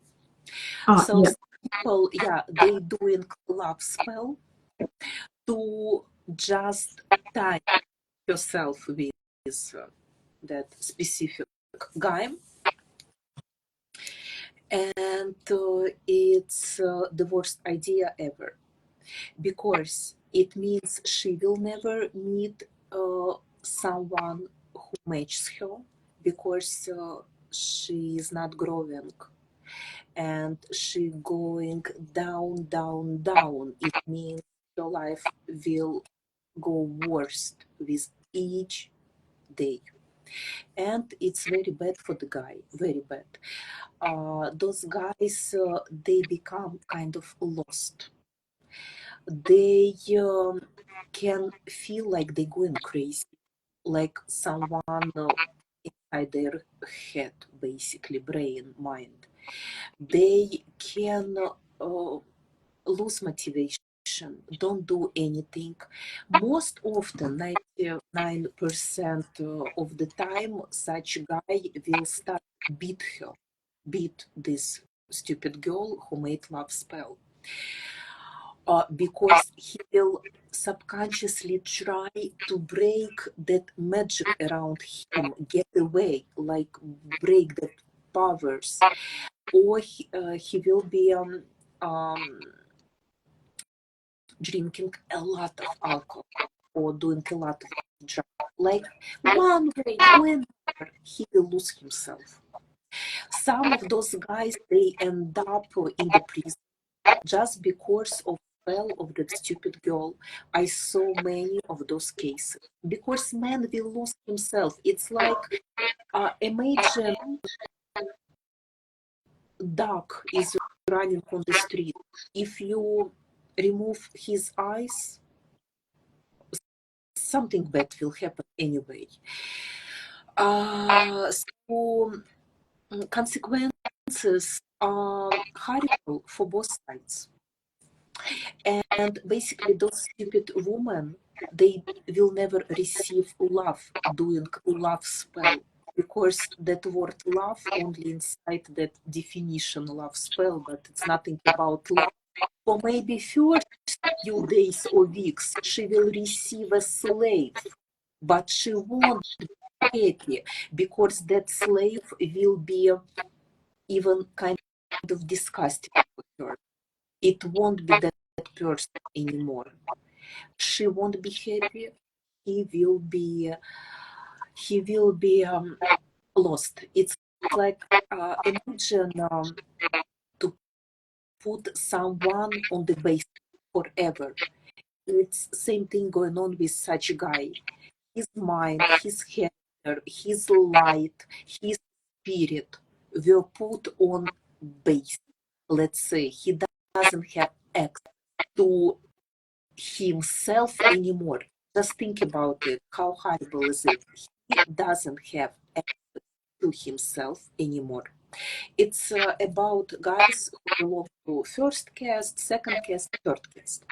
[SPEAKER 1] So
[SPEAKER 2] Yeah.
[SPEAKER 1] some people, yeah, they doing love spell to just tie yourself with that specific guy, and it's the worst idea ever, because it means she will never meet someone who matches her, because she is not growing and she going down, down, down. It means your life will go worst with each day, and it's very bad for the guy, very bad. Those guys, they become kind of lost. They can feel like they're going crazy, like someone inside their head, basically brain, mind. They can lose motivation, don't do anything. Most often, 99% of the time, such guy will start beat this stupid girl who made love spell, because he will subconsciously try to break that magic around him, get away, like break that powers, or he will be drinking a lot of alcohol or doing a lot of drugs. Like one way or another, he will lose himself. Some of those guys, they end up in the prison just because of spell of that stupid girl. I saw many of those cases because man will lose himself. It's like imagine dog is running on the street. If you remove his eyes, something bad will happen anyway. So consequences are horrible for both sides. And basically, those stupid women, they will never receive love doing love spell, because that word love only inside that definition love spell, but it's nothing about love. For maybe first few days or weeks, she will receive a slave, but she won't be happy because that slave will be even kind of disgusting for her. It won't be that person anymore. She won't be happy. He will be lost. It's like imagine to put someone on the base forever. It's same thing going on with such a guy. His mind, his character, his light, his spirit were put on base. Let's say he doesn't have access to himself anymore. Just think about it. How horrible is it? He doesn't have access to himself anymore. It's about guys who belong to first caste, second caste, third caste.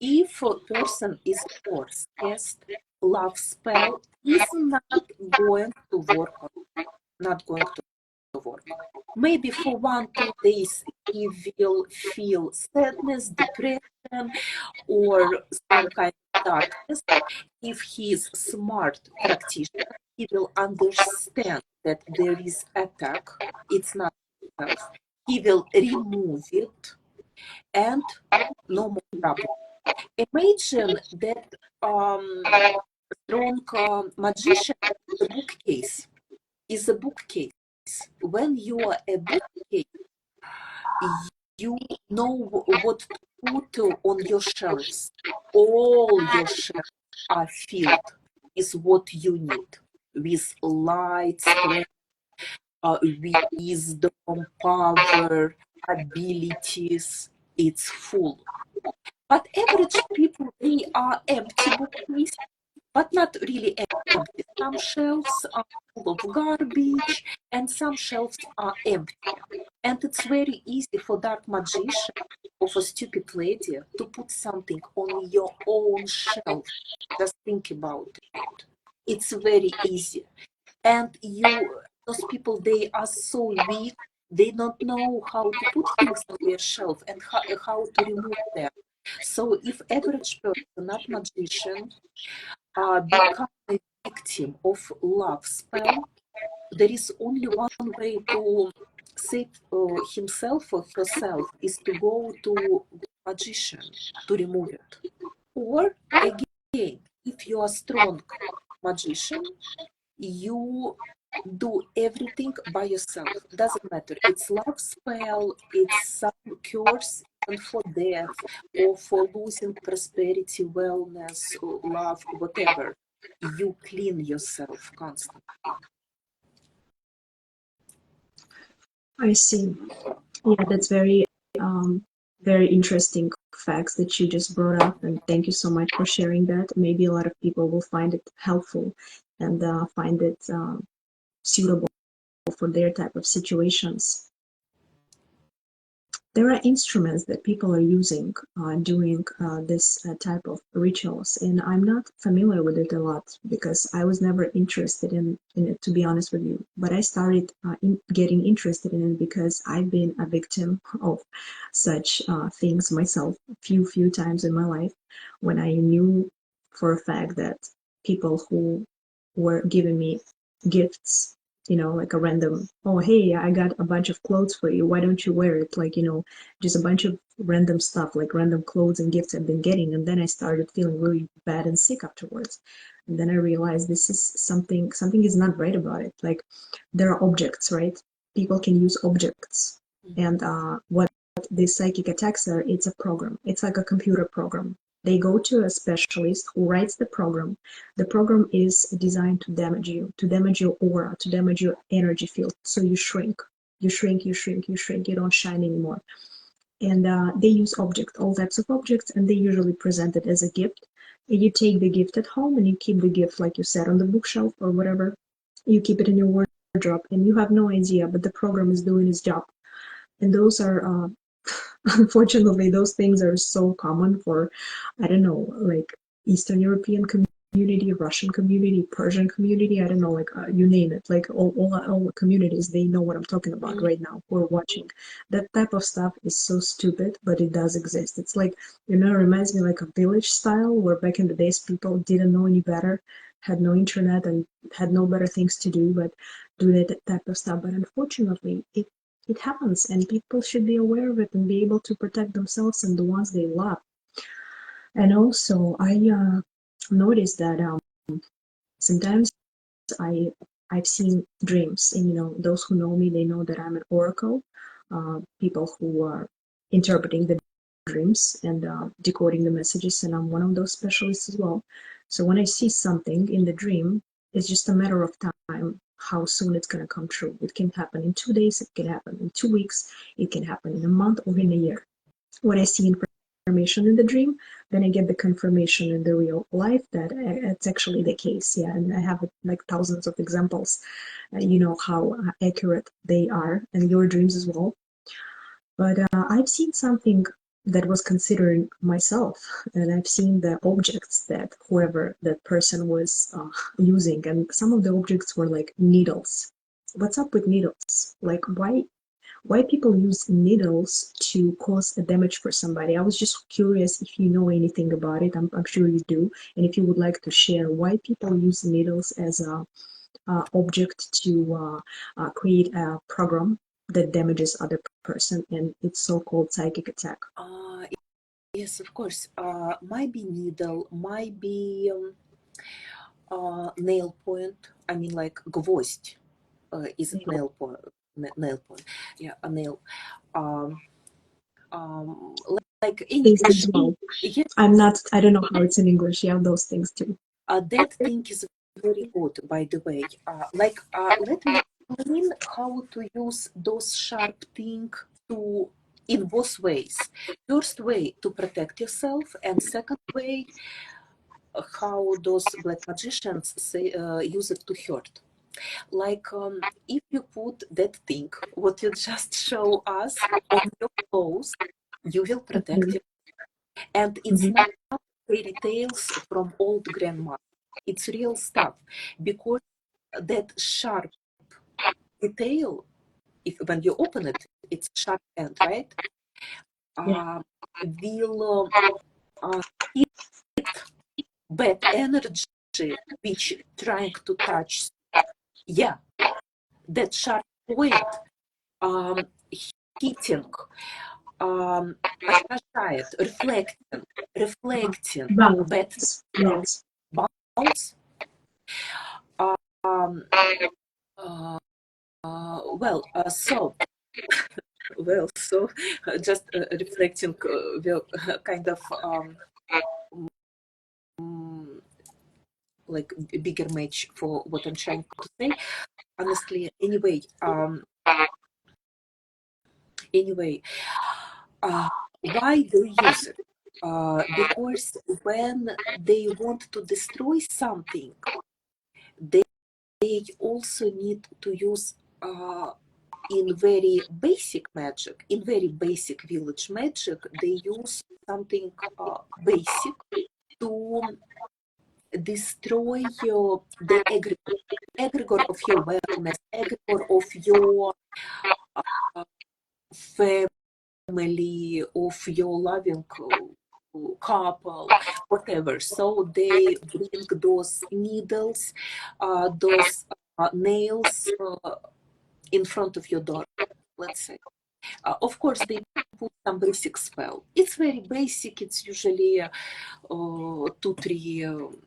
[SPEAKER 1] If a person is fourth caste, love spell is not going to work. Not going to work. Maybe for 1-2 days he will feel sadness, depression, or some kind of darkness. If he is smart practitioner, he will understand that there is attack. It's not himself. He will remove it, and no more trouble. Imagine that strong magician is a bookcase. Is a bookcase. When you are a bookcase, you know what to put on your shelves. All your shelves are filled with what you need, with light, strength, wisdom, power, abilities. It's full. But average people, they are empty bookcases, but not really empty. Some shelves are full of garbage, and some shelves are empty. And it's very easy for dark magician or for stupid lady to put something on your own shelf. Just think about it. It's very easy. And those people, they are so weak, they don't know how to put things on their shelf and how to remove them. So if average person, not magician, become a victim of love spell, there is only one way to save himself or herself, is to go to magician to remove it. Or again, if you are strong magician, you do everything by yourself. Doesn't matter. It's love spell, it's some curse and for death or for losing prosperity, wellness, love, whatever. You clean yourself constantly.
[SPEAKER 2] I see. Yeah, that's very interesting facts that you just brought up, and thank you so much for sharing that. Maybe a lot of people will find it helpful and find it suitable for their type of situations. There are instruments that people are using during this type of rituals, and I'm not familiar with it a lot because I was never interested in it, to be honest with you. But I started getting interested in it because I've been a victim of such things myself a few times in my life, when I knew for a fact that people who were giving me gifts you know, like a random, oh, hey, I got a bunch of clothes for you. Why don't you wear it? Like, you know, just a bunch of random stuff, like random clothes and gifts I've been getting. And then I started feeling really bad and sick afterwards. And then I realized this is something is not right about it. Like, there are objects, right? People can use objects. And what these psychic attacks are, it's a program. It's like a computer program. They go to a specialist who writes the program. The program is designed to damage your aura, to damage your energy field. So you shrink, you shrink, you shrink, you shrink, you don't shine anymore. And they use objects, all types of objects, and they usually present it as a gift. And you take the gift at home and you keep the gift, like you said, on the bookshelf or whatever. You keep it in your wardrobe and you have no idea, but the program is doing its job. And those are, unfortunately, those things are so common for, I don't know, like Eastern European community, Russian community, Persian community, I don't know, like you name it, like all communities, they know what I'm talking about right now, who are watching. That type of stuff is so stupid, but it does exist. It's like, you know, it reminds me like a village style, where back in the days people didn't know any better, had no internet and had no better things to do but do that type of stuff. But unfortunately, it happens, and people should be aware of it and be able to protect themselves and the ones they love. And also, I noticed that sometimes I I've seen dreams, and you know, those who know me, they know that I'm an oracle. People who are interpreting the dreams and decoding the messages, and I'm one of those specialists as well. So when I see something in the dream, it's just a matter of time how soon it's going to come true. It can happen in 2 days, it can happen in 2 weeks, it can happen in a month or in a year. When I see information in the dream, then I get the confirmation in the real life that it's actually the case. Yeah, and I have like thousands of examples. You know how accurate they are, and your dreams as well. But I've seen something that was considering myself, and I've seen the objects that whoever that person was using, and some of the objects were like needles. What's up with needles? Like, why people use needles to cause a damage for somebody? I was just curious if you know anything about it. I'm sure you do, and if you would like to share why people use needles as a object to create a program that damages other person, and it's so-called psychic attack.
[SPEAKER 1] Yes, of course. Might be needle, might be nail point. I mean, like гвоздь. Is it nail point? Nail point. Yeah, a nail. Um, like
[SPEAKER 2] Things
[SPEAKER 1] anything.
[SPEAKER 2] as well.
[SPEAKER 1] Yeah,
[SPEAKER 2] I don't know how it's in English. Yeah, those things too.
[SPEAKER 1] that thing is very good, by the way. Let me explain how to use those sharp things to in both ways. First way to protect yourself, and second way how those black magicians say, use it to hurt. Like if you put that thing, what you just show us on your clothes, you will protect it. And it's not fairy tales from old grandma. It's real stuff because that sharp detail, if when you open it, it's sharp end, right?
[SPEAKER 2] Yeah.
[SPEAKER 1] Will hit bad energy which trying to touch. Yeah, that sharp point hitting, отражает, reflecting bad
[SPEAKER 2] Balance.
[SPEAKER 1] bounce. Um, well, so just reflecting the kind of like a bigger match for what I'm trying to say. Honestly, anyway, why they use it? Because when they want to destroy something, they also need to use in very basic magic, in very basic village magic, they use something basic to destroy the egregore of your wellness, egregore of your family, of your loving couple, whatever. So they bring those needles, those nails in front of your door, let's say. Of course, they put some basic spell. It's very basic. It's usually 2-3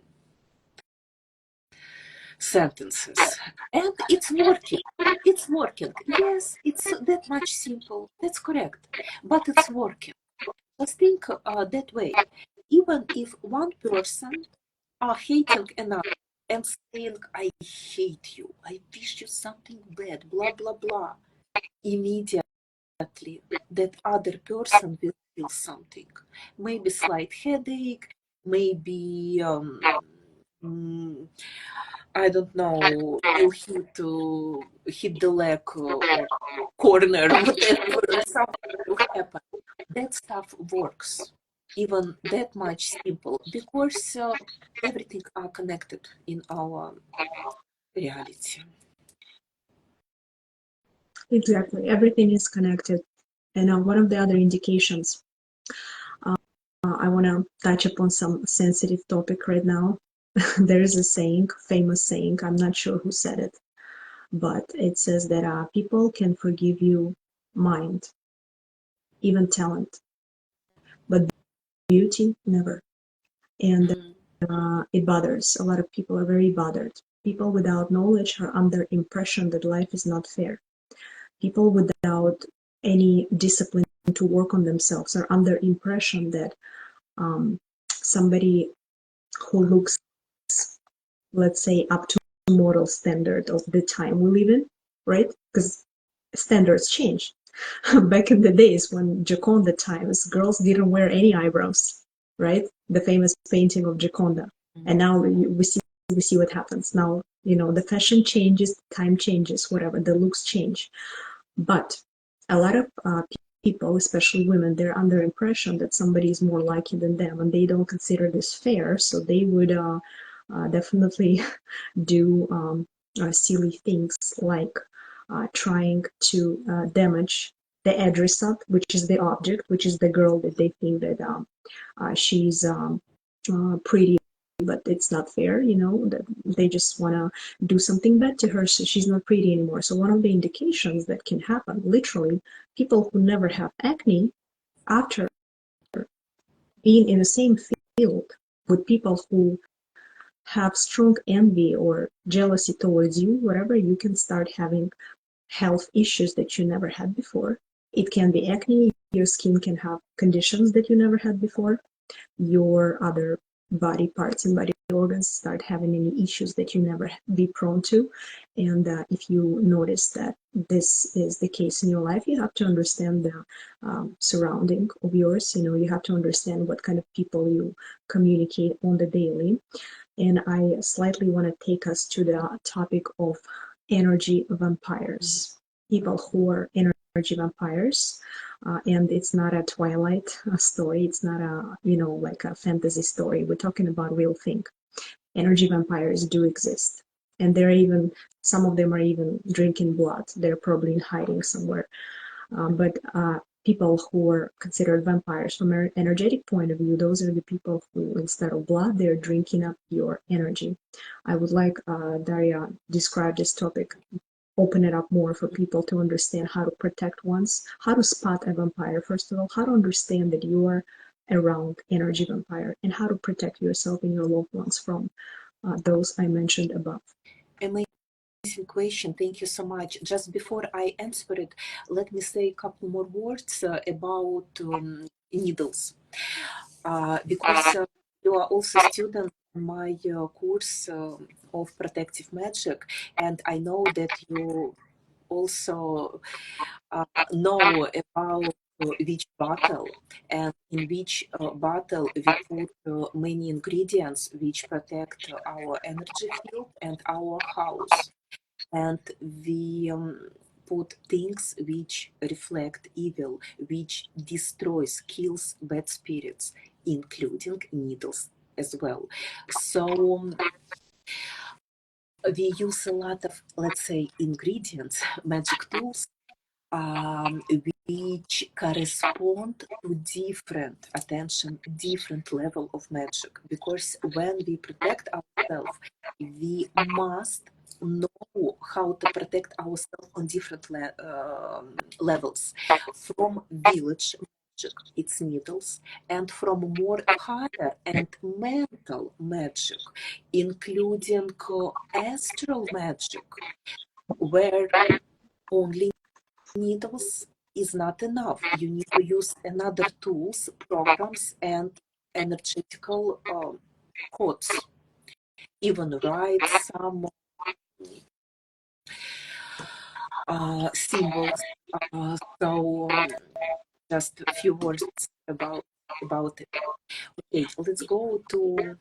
[SPEAKER 1] sentences, and it's working. It's working. Yes, it's that much simple. That's correct, but it's working. Just think that way. Even if one person are hating another and saying, "I hate you. I wish you something bad," blah blah blah, immediately that other person will feel something. Maybe slight headache, maybe I don't know, will hit the leg or corner, whatever, something will happen. That stuff works. Even that much simple because everything are connected in our reality.
[SPEAKER 2] Exactly. Everything is connected. And one of the other indications, I want to touch upon some sensitive topic right now. There is a saying, famous saying, I'm not sure who said it, but it says that people can forgive you mind, even talent, but beauty, never. And it bothers. A lot of people are very bothered. People without knowledge are under impression that life is not fair. People without any discipline to work on themselves are under impression that somebody who looks, let's say, up to moral standard of the time we live in, right? Because standards change. Back in the days when Gioconda times, girls didn't wear any eyebrows, right? The famous painting of Gioconda. And now we see what happens. Now, the fashion changes, time changes, whatever, the looks change. But a lot of people, especially women, they're under impression that somebody is more lucky than them, and they don't consider this fair. So they would definitely do silly things like trying to damage the adressat, which is the object, which is the girl that they think that she's pretty, but it's not fair, that they just want to do something bad to her, so she's not pretty anymore. So one of the indications that can happen, literally, people who never have acne, after being in the same field with people who have strong envy or jealousy towards you, whatever, you can start having health issues that you never had before. It can be acne, your skin can have conditions that you never had before, your other body parts and body organs start having any issues that you never be prone to. And if you notice that this is the case in your life, you have to understand the surrounding of yours. You have to understand what kind of people you communicate on the daily. And I slightly want to take us to the topic of energy vampires, people who are energy vampires. And it's not a Twilight story. It's not like a fantasy story. We're talking about real thing. Energy vampires do exist. And some of them are even drinking blood. They're probably in hiding somewhere. But people who are considered vampires from an energetic point of view, those are the people who, instead of blood, they're drinking up your energy. I would like Daria describe this topic, open it up more for people to understand how to protect how to spot a vampire, first of all, how to understand that you are around energy vampire, and how to protect yourself and your loved ones from those I mentioned above.
[SPEAKER 1] Amazing question. Thank you so much. Just before I answer it, let me say a couple more words about needles. Because you are also a student in my course of protective magic, and I know that you also know about witch bottle, and in which bottle we put many ingredients which protect our energy field and our house, and we put things which reflect evil, which destroys, kills bad spirits, including needles as well. So we use a lot of, let's say, ingredients, magic tools, which correspond to different attention, different level of magic. Because when we protect ourselves, we must know how to protect ourselves on different levels. From village magic, it's needles, and from more higher and mental magic, including astral magic, where only needles is not enough. You need to use another tools, programs, and energetical codes. Even write some symbols. So just a few words about it. Okay, let's go to.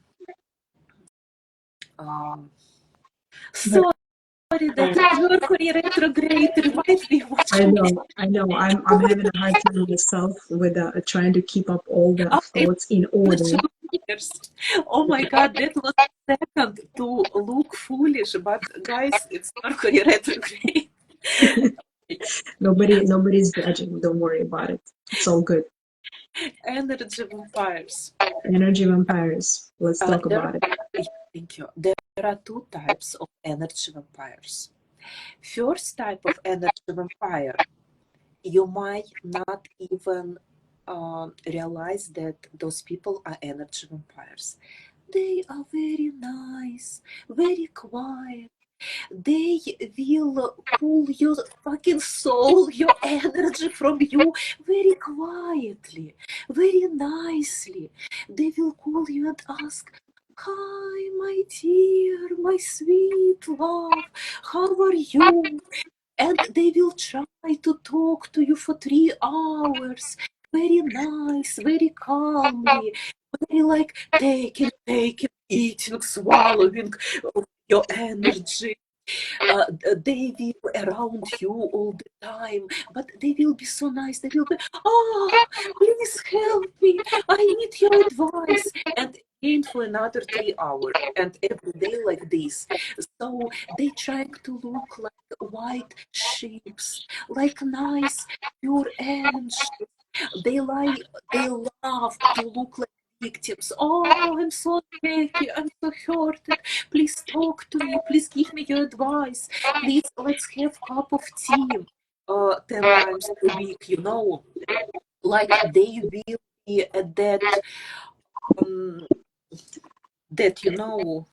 [SPEAKER 1] Sorry that Mercury retrograde reminds me watching.
[SPEAKER 2] I know. I'm having a hard time myself with trying to keep up all the thoughts in order.
[SPEAKER 1] Oh my God, that was second to look foolish, but guys, it's Mercury retrograde.
[SPEAKER 2] Nobody's judging. Don't worry about it. It's all good.
[SPEAKER 1] Energy vampires.
[SPEAKER 2] Energy vampires. Let's talk
[SPEAKER 1] There,
[SPEAKER 2] about it.
[SPEAKER 1] thank you. There are two types of energy vampires. First type of energy vampire, you might not even realize that those people are energy vampires. They are very nice, very quiet. They will pull your fucking soul, your energy from you very quietly, very nicely. They will call you and ask, "Hi, my dear, my sweet love, how are you?" And they will try to talk to you for 3 hours. Very nice, very calmly, very like taking, eating, swallowing your energy. They will around you all the time, but they will be so nice. They will be, "Oh, please help me. I need your advice." And again for another 3 hours, and every day like this. So they trying to look like white sheeps, like nice, pure angels. They love to look like victims. "Oh, I'm so happy. I'm so hurted. Please talk to me. Please give me your advice. Please, let's have cup of tea 10 times a week, you know." Like they will be at um, that, you know,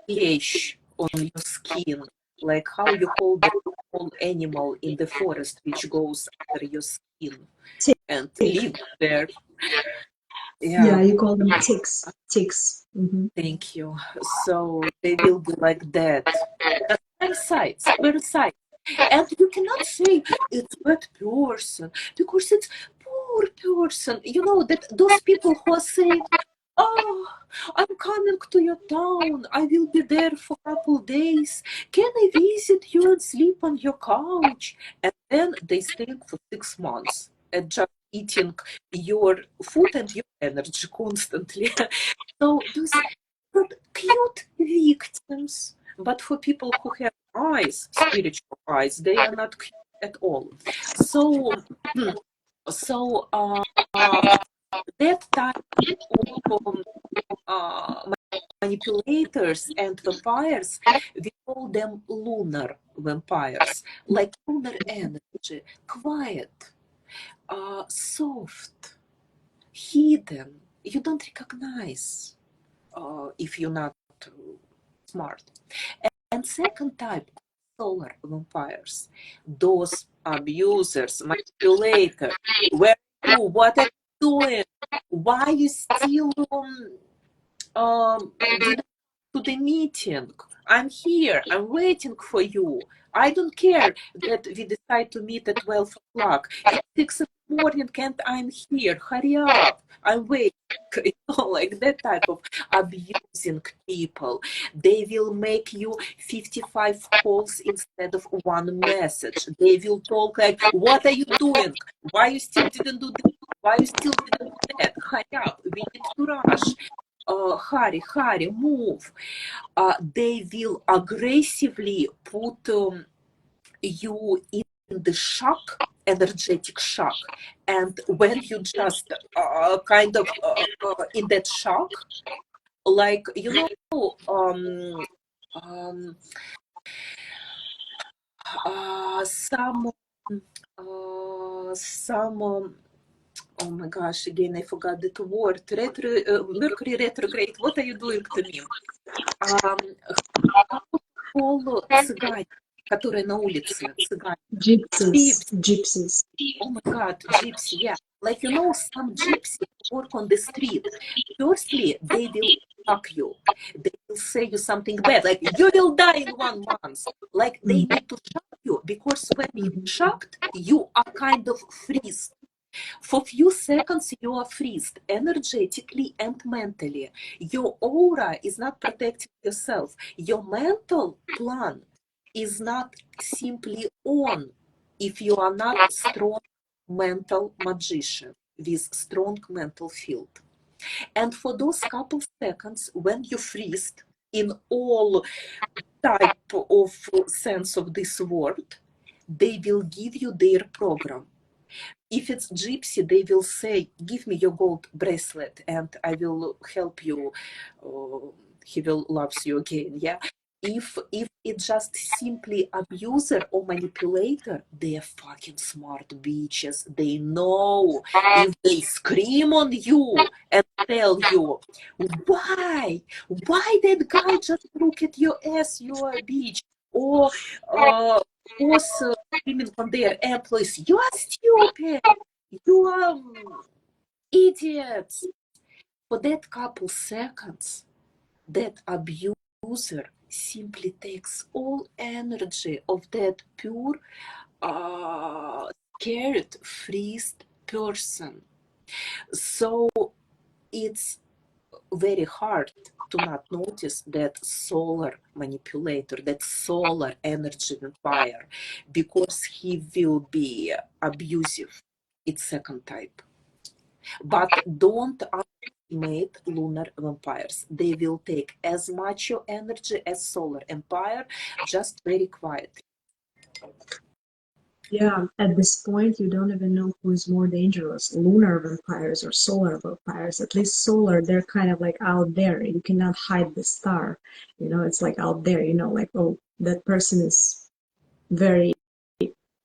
[SPEAKER 1] pH on your skin, like how you hold a small animal in the forest which goes under your skin and
[SPEAKER 2] Tick.
[SPEAKER 1] live there.
[SPEAKER 2] Yeah,
[SPEAKER 1] Yeah,
[SPEAKER 2] you call them ticks. Ticks.
[SPEAKER 1] thank you. So they will be like that. Parasites. And you cannot say it's bad person because it's poor person. You know that those people who are saying, "Oh, I'm coming to your town. I will be there for a couple days. Can I visit you and sleep on your couch?" And then they stay for 6 months and just eating your food and your energy constantly. So those not cute victims. But for people who have eyes, spiritual eyes, they are not cute at all. So, so that type of manipulators and vampires, we call them lunar vampires, like lunar energy, quiet, soft, hidden. You don't recognize if you're not smart. And second type, solar vampires, those abusers, manipulators. Where are you? What are you doing? Why you still didn't to the meeting? I'm here. I'm waiting for you. I don't care that we decide to meet at 12 o'clock. It's 6 in the morning and I'm here. Hurry up. I'm waiting. You know, like that type of abusing people. They will make you 55 calls instead of one message. They will talk like, "What are you doing? Why you still didn't do this? Why you still didn't do that? Hurry up. We need to rush. Hurry, move." They will aggressively put you in the shock, energetic shock. And when you just kind of in that shock, like, you know, Some, oh my gosh, again, I forgot the word. Mercury retrograde. What are you doing to me? How to call цыгане, которые на улице, цыгане?
[SPEAKER 2] Gypsies.
[SPEAKER 1] Oh my God, gypsy, yeah. Like, you know, some gypsy work on the street. Firstly, they will shock you. They will say you something bad, like, you will die in 1 month. Like, they need to shock you, because when you're shocked, you are kind of freeze. For few seconds, you are freezed energetically and mentally. Your aura is not protecting yourself. Your mental plan is not simply on if you are not strong mental magician with strong mental field. And for those couple seconds, when you freezed in all type of sense of this word, they will give you their program. If it's gypsy, they will say, give me your gold bracelet and I will help you. He will loves you again. Yeah. If it's just simply abuser or manipulator, they are fucking smart bitches. They know if they scream on you and tell you, why that guy just look at your ass, you are a bitch. Or boss screaming on their employees, you are stupid, you are idiots. For that couple seconds, that abuser simply takes all energy of that pure, scared, freezed person. So it's very hard to not notice that solar manipulator, that solar energy vampire, because he will be abusive. It's second type. But don't underestimate lunar vampires. They will take as much your energy as solar empire, just very quietly.
[SPEAKER 2] Yeah, at this point, you don't even know who is more dangerous, lunar vampires or solar vampires. At least solar, they're kind of like out there. You cannot hide the star. You know, it's like out there, you know, like, oh, that person is very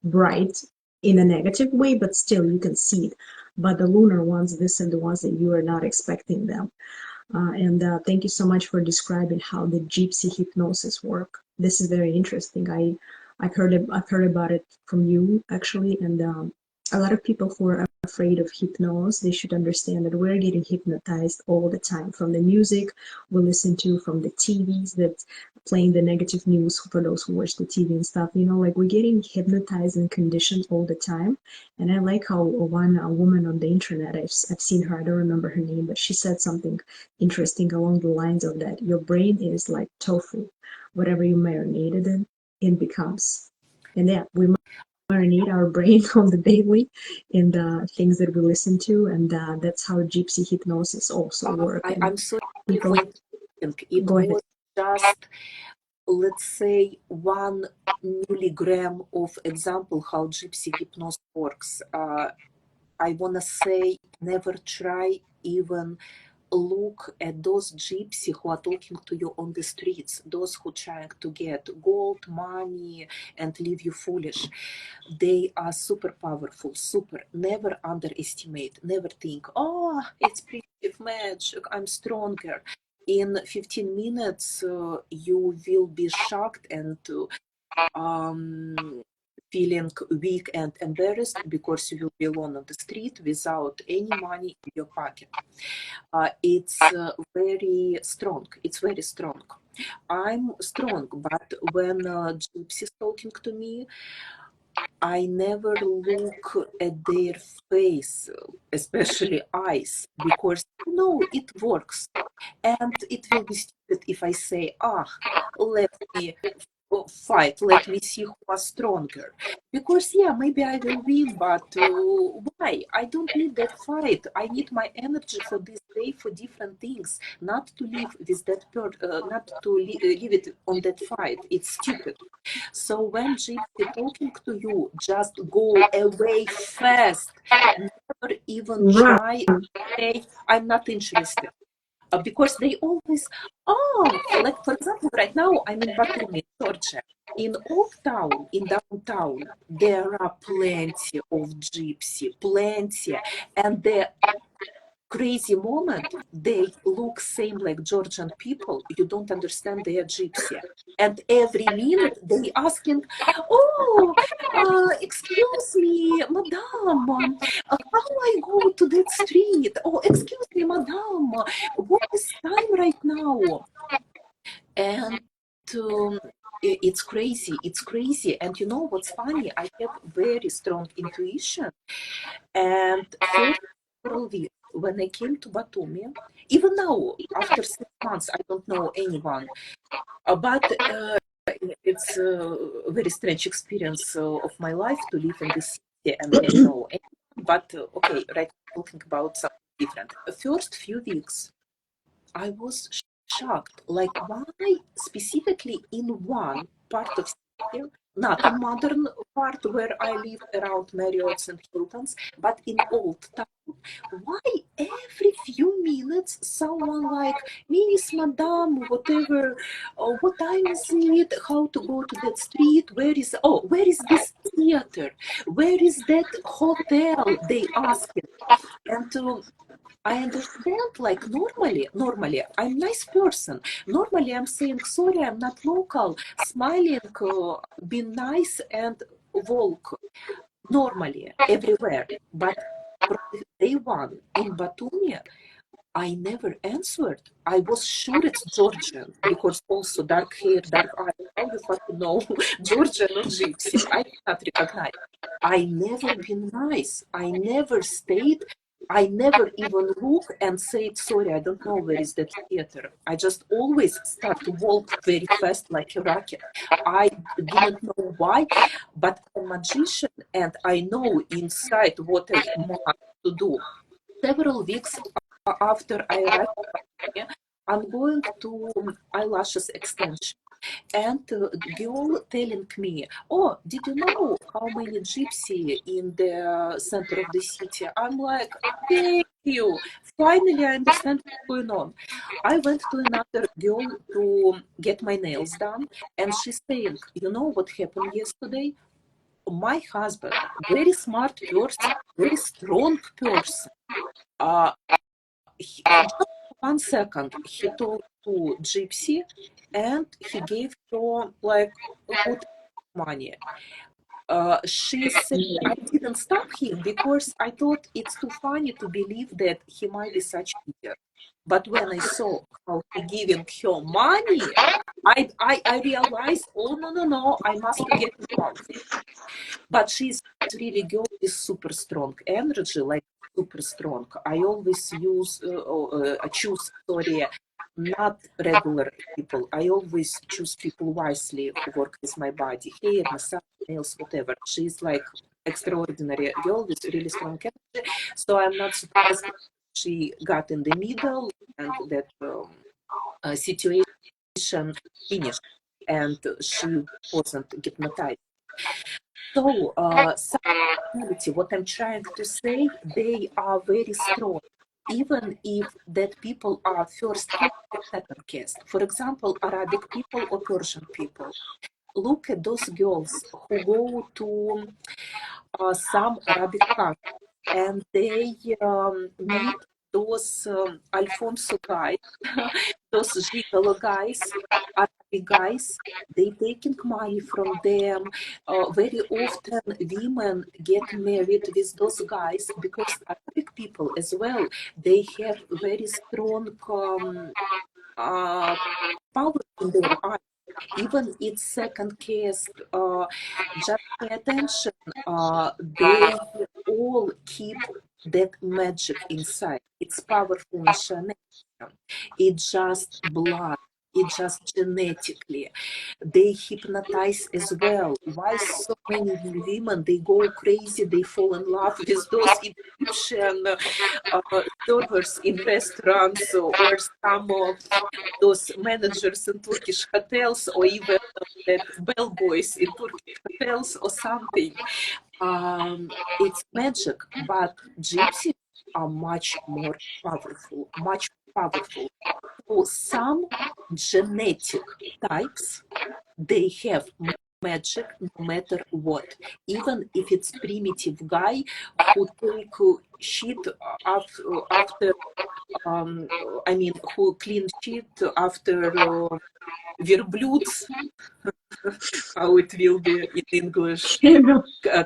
[SPEAKER 2] bright in a negative way, but still you can see it. But the lunar ones, these are the ones that you are not expecting them. And thank you so much for describing how the gypsy hypnosis work. This is very interesting. I've heard about it from you actually, and a lot of people who are afraid of hypnosis, they should understand that we're getting hypnotized all the time from the music we listen to, from the TVs that playing the negative news for those who watch the TV and stuff. You know, like we're getting hypnotized and conditioned all the time. And I like how one woman on the internet, I've seen her, I don't remember her name, but she said something interesting along the lines of that your brain is like tofu. Whatever you marinate it in, it becomes. And yeah, we marinate our brain on the daily in the things that we listen to, and that's how gypsy hypnosis also work. And
[SPEAKER 1] I'm sorry
[SPEAKER 2] people,
[SPEAKER 1] for interrupting. It
[SPEAKER 2] go ahead.
[SPEAKER 1] was just, let's say, 1 milligram of example how gypsy hypnosis works. I want to say, never try even look at those gypsy who are talking to you on the streets, those who trying to get gold, money, and leave you foolish. They are super powerful, super. Never underestimate, never think, oh, it's primitive magic, I'm stronger. In 15 minutes, you will be shocked and feeling weak and embarrassed because you will be alone on the street without any money in your pocket. It's very strong. It's very strong. I'm strong, but when Gypsy is talking to me, I never look at their face, especially eyes, because you know it works. And it will be stupid if I say, let me fight, let me see who are stronger. Because, yeah, maybe I will win, but why? I don't need that fight. I need my energy for this day for different things, not to live with that not to leave it on that fight. It's stupid. So when Gypsy talking to you, just go away fast. Never even
[SPEAKER 2] Right.
[SPEAKER 1] try. Say, I'm not interested. because they always, like for example, right now I'm in Batumi, Georgia. In Old Town, in downtown, there are plenty of gypsy, plenty, and the crazy moment they look same like Georgian people. You don't understand they are gypsy. And every minute they asking, oh, excuse me, madam, how I go to that street? Oh, excuse me, madam, what is time right now? And um, it's crazy. It's crazy. And you know what's funny? I have very strong intuition. And first several weeks, when I came to Batumi, even now, after 6 months, I don't know anyone. But it's a very strange experience of my life to live in this city and don't know anyone. But okay, right now talking about something different. First few weeks, I was shocked. Like, why specifically in one part of city, not in modern part where I live around Marriott's and Hilton's, but in old town, why every few minutes someone like Miss, Madame, whatever, what time is it? How to go to that street? Where is this theater? Where is that hotel? They ask it. And I understand, like normally, I'm nice person. Normally, I'm saying, sorry, I'm not local, smiling, being nice and walk normally everywhere. But from day one in Batumi, I never answered. I was sure it's Georgian because also dark hair, dark eyes. How you fucking know Georgian or Gypsy? I cannot recognize. I never been nice. I never stayed. I never even look and said, sorry, I don't know where is that theater. I just always start to walk very fast like a rocket. I didn't know why, but I'm a magician and I know inside what I must to do. Several weeks after I arrived, I'm going to eyelashes extension. And girl telling me, oh, did you know how many gypsy in the center of the city? I'm like, thank you. Finally, I understand what's going on. I went to another girl to get my nails done, and she's saying, you know what happened yesterday? My husband, very smart person, very strong person, uh, he just 1 second he talked to Gypsy and he gave her like a good money. She said I didn't stop him because I thought it's too funny to believe that he might be such an idiot. But when I saw how he giving her money, I realized, oh no, I must to get involved. But she's really girl with super strong energy, like super strong. I always choose, sorry, not regular people. I always choose people wisely who work with my body, hair, massage, nails, whatever. She's like extraordinary girl with really strong energy. So I'm not surprised she got in the middle and that situation finished and she wasn't hypnotized. So, personality, what I'm trying to say, they are very strong, even if that people are first caste or second caste. For example, Arabic people or Persian people. Look at those girls who go to some Arabic countries and they meet those Alfonso guys, those gigolo guys, Arabic guys. They taking money from them. Very often, women get married with those guys because Arabic people as well. They have very strong power in their eyes. Even it's second caste, just pay attention. They all keep that magic inside. It's powerful machination. It's just blood. It's just genetically. They hypnotize as well. Why so many women they go crazy? They fall in love with those Egyptian servers in restaurants or some of those managers in Turkish hotels or even that bellboys in Turkish hotels or something. It's magic, but gypsies are much more powerful, much powerful. So some genetic types, they have magic no matter what, even if it's primitive guy who take shit after I mean who clean shit after verbloods, how it will be in English.
[SPEAKER 2] Camel,
[SPEAKER 1] Uh,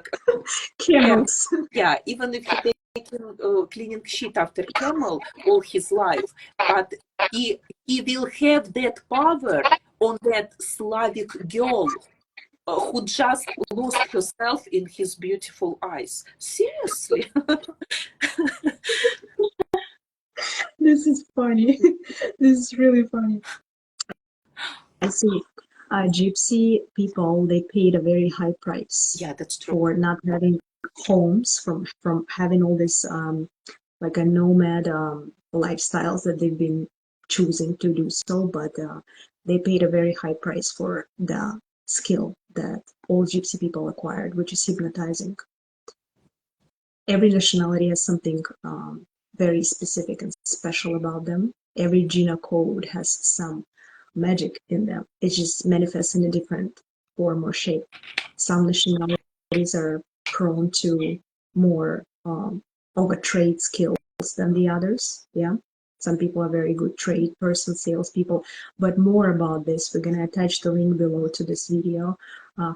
[SPEAKER 2] camels.
[SPEAKER 1] yeah, even if he taking cleaning shit after camel all his life, but he will have that power on that Slavic girl who just lost herself in his beautiful eyes. Seriously.
[SPEAKER 2] This is funny. This is really funny. I see. Gypsy people, they paid a very high price
[SPEAKER 1] Yeah, that's true.
[SPEAKER 2] for not having homes, from having all this like a nomad lifestyles that they've been choosing to do so, but they paid a very high price for the skill that all Gypsy people acquired, which is hypnotizing. Every nationality has something very specific and special about them. Every Gina code has some magic in them. It just manifests in a different form or shape. Some nationalities are prone to more of a trade skills than the others. Yeah. Some people are very good trade person, salespeople, but more about this, we're going to attach the link below to this video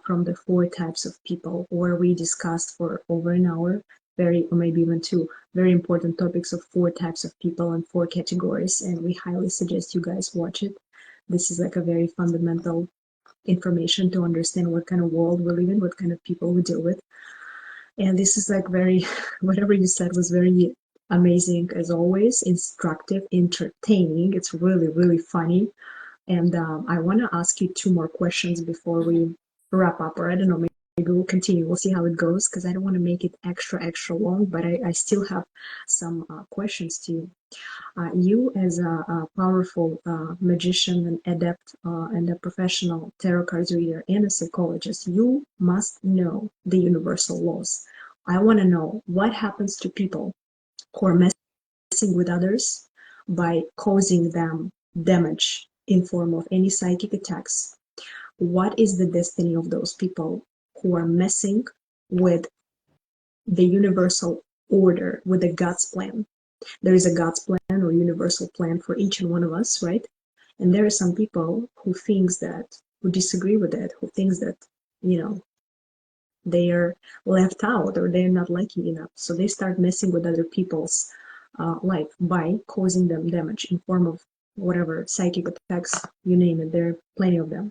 [SPEAKER 2] from the 4 types of people, where we discussed for over an hour or maybe even 2 very important topics of 4 types of people and 4 categories, and we highly suggest you guys watch it. This is like a very fundamental information to understand what kind of world we live in, what kind of people we deal with. And this is like very, whatever you said was very amazing as always, instructive, entertaining. It's really, really funny. And I want to ask you 2 more questions before we wrap up, or I don't know, maybe we'll continue. We'll see how it goes, because I don't want to make it extra long, but I still have some questions to you. You, as a powerful magician and adept and a professional tarot cards reader and a psychologist, you must know the universal laws. I want to know what happens to people who are messing with others by causing them damage in form of any psychic attacks. What is the destiny of those people who are messing with the universal order, with the God's plan? There is a God's plan or universal plan for each and one of us, right? And there are some people who disagree with it, who thinks that, they are left out or they're not lucky enough. So they start messing with other people's life by causing them damage in form of whatever psychic attacks, you name it. There are plenty of them.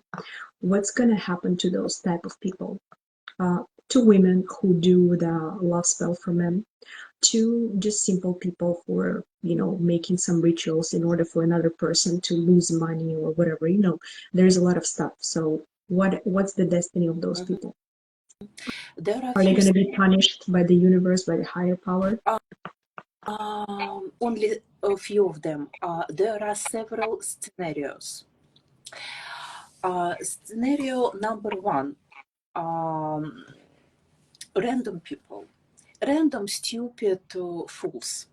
[SPEAKER 2] What's going to happen to those type of people? To women who do the love spell for men, to just simple people who are, making some rituals in order for another person to lose money or whatever. There's a lot of stuff. So what's the destiny of those people?
[SPEAKER 1] There are
[SPEAKER 2] Are they going to be punished by the universe, by the higher power?
[SPEAKER 1] Only a few of them. There are several scenarios. Scenario number 1, random people, random stupid fools.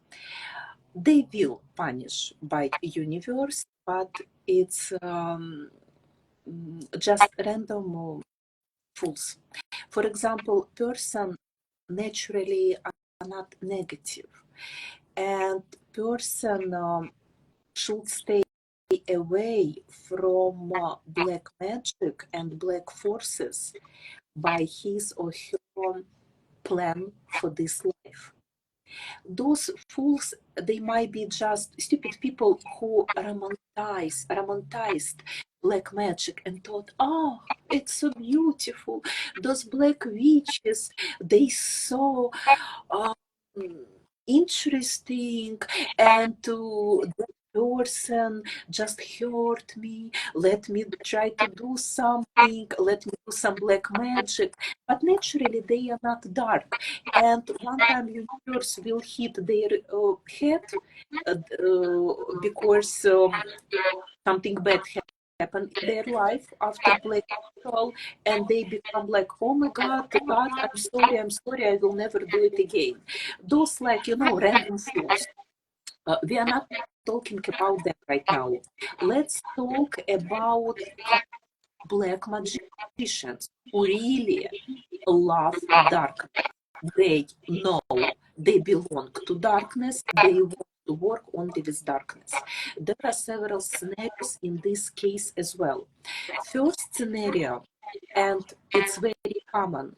[SPEAKER 1] They will punish by universe, but it's just random fools. For example, person naturally are not negative, and person should stay away from black magic and black forces by his or her plan for this life. Those fools, they might be just stupid people who romanticized black magic and thought, oh, it's so beautiful. Those black witches, they so um, interesting, and that person just hurt me. Let me try to do something. Let me do some black magic. But naturally, they are not dark. And one time, universe will hit their head because something bad happened in their life after black ritual, and they become like, oh my god, I'm sorry, I will never do it again. Those, like, random fools. We are not talking about that right now. Let's talk about black magicians who really love darkness. They know they belong to darkness. They want to work only with darkness. There are several scenarios in this case as well. First scenario, and it's very common,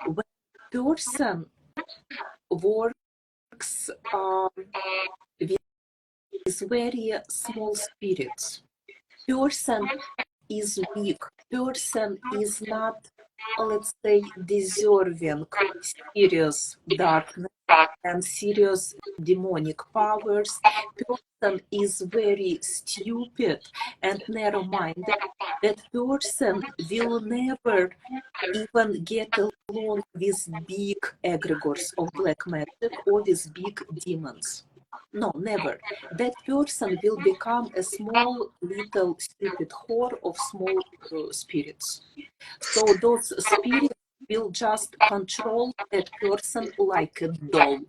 [SPEAKER 1] when a person works with very small spirits. Person is weak. Person is not, let's say, deserving serious darkness and serious demonic powers. Person is very stupid and narrow-minded. That person will never even get along with big egregores of black magic or with big demons. No, never. That person will become a small, little, stupid whore of small spirits. So those spirits will just control that person like a doll.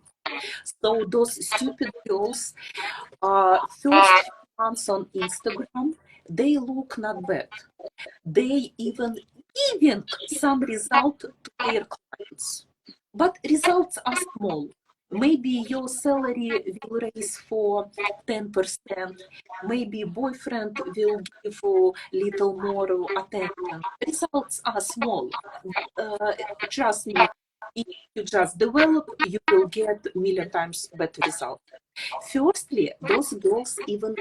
[SPEAKER 1] So those stupid girls, first few months on Instagram, they look not bad. They even giving some result to their clients. But results are small. Maybe your salary will raise for 10%. Maybe boyfriend will give a little more attention. Results are small. Trust me, if you just develop, you will get a million times better results. Firstly, those girls even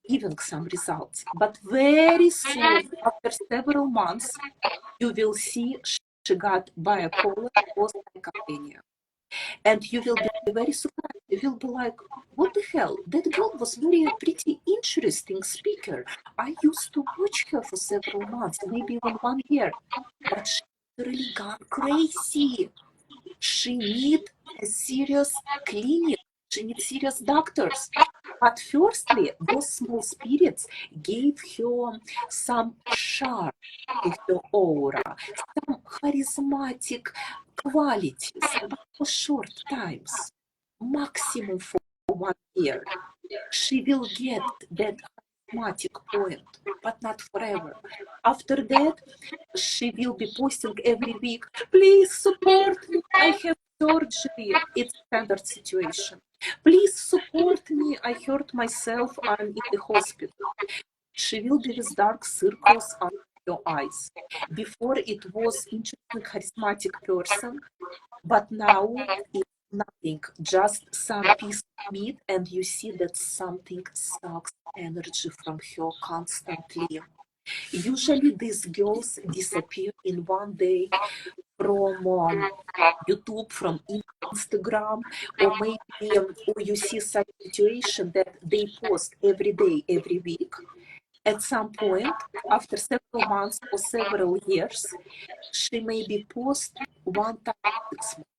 [SPEAKER 1] giving some results, but very soon, after several months, you will see she got bipolar or schizophrenia. And you will be very surprised. You will be like, what the hell? That girl was very pretty interesting speaker. I used to watch her for several months, maybe even 1 year. But she really got crazy. She need a serious clinic. She needs serious doctors. But firstly, those small spirits gave her some charm to her aura, some charismatic qualities, but for short times, maximum for 1 year. She will get that charismatic point, but not forever. After that, she will be posting every week, please support me, I have surgery. It's standard situation. Please support me, I hurt myself, I'm in the hospital. She will be with dark circles under your eyes. Before it was interesting, charismatic person, but now it's nothing, just some piece of meat, and you see that something sucks energy from her constantly. Usually these girls disappear in 1 day from YouTube, from Instagram, or maybe or you see such situation that they post every day, every week. At some point, after several months or several years, she maybe post 1 time 6 months,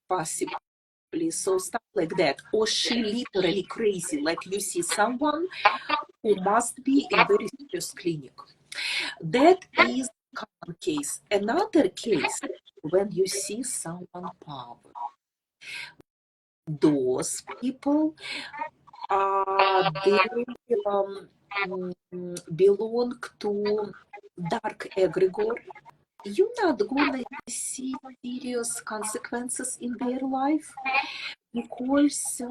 [SPEAKER 1] possibly. So stuff like that. Or she literally crazy, like you see someone who must be in very serious clinic. That is common case. Another case, when you see someone power, those people they belong to dark egregore. You're not gonna see serious consequences in their life because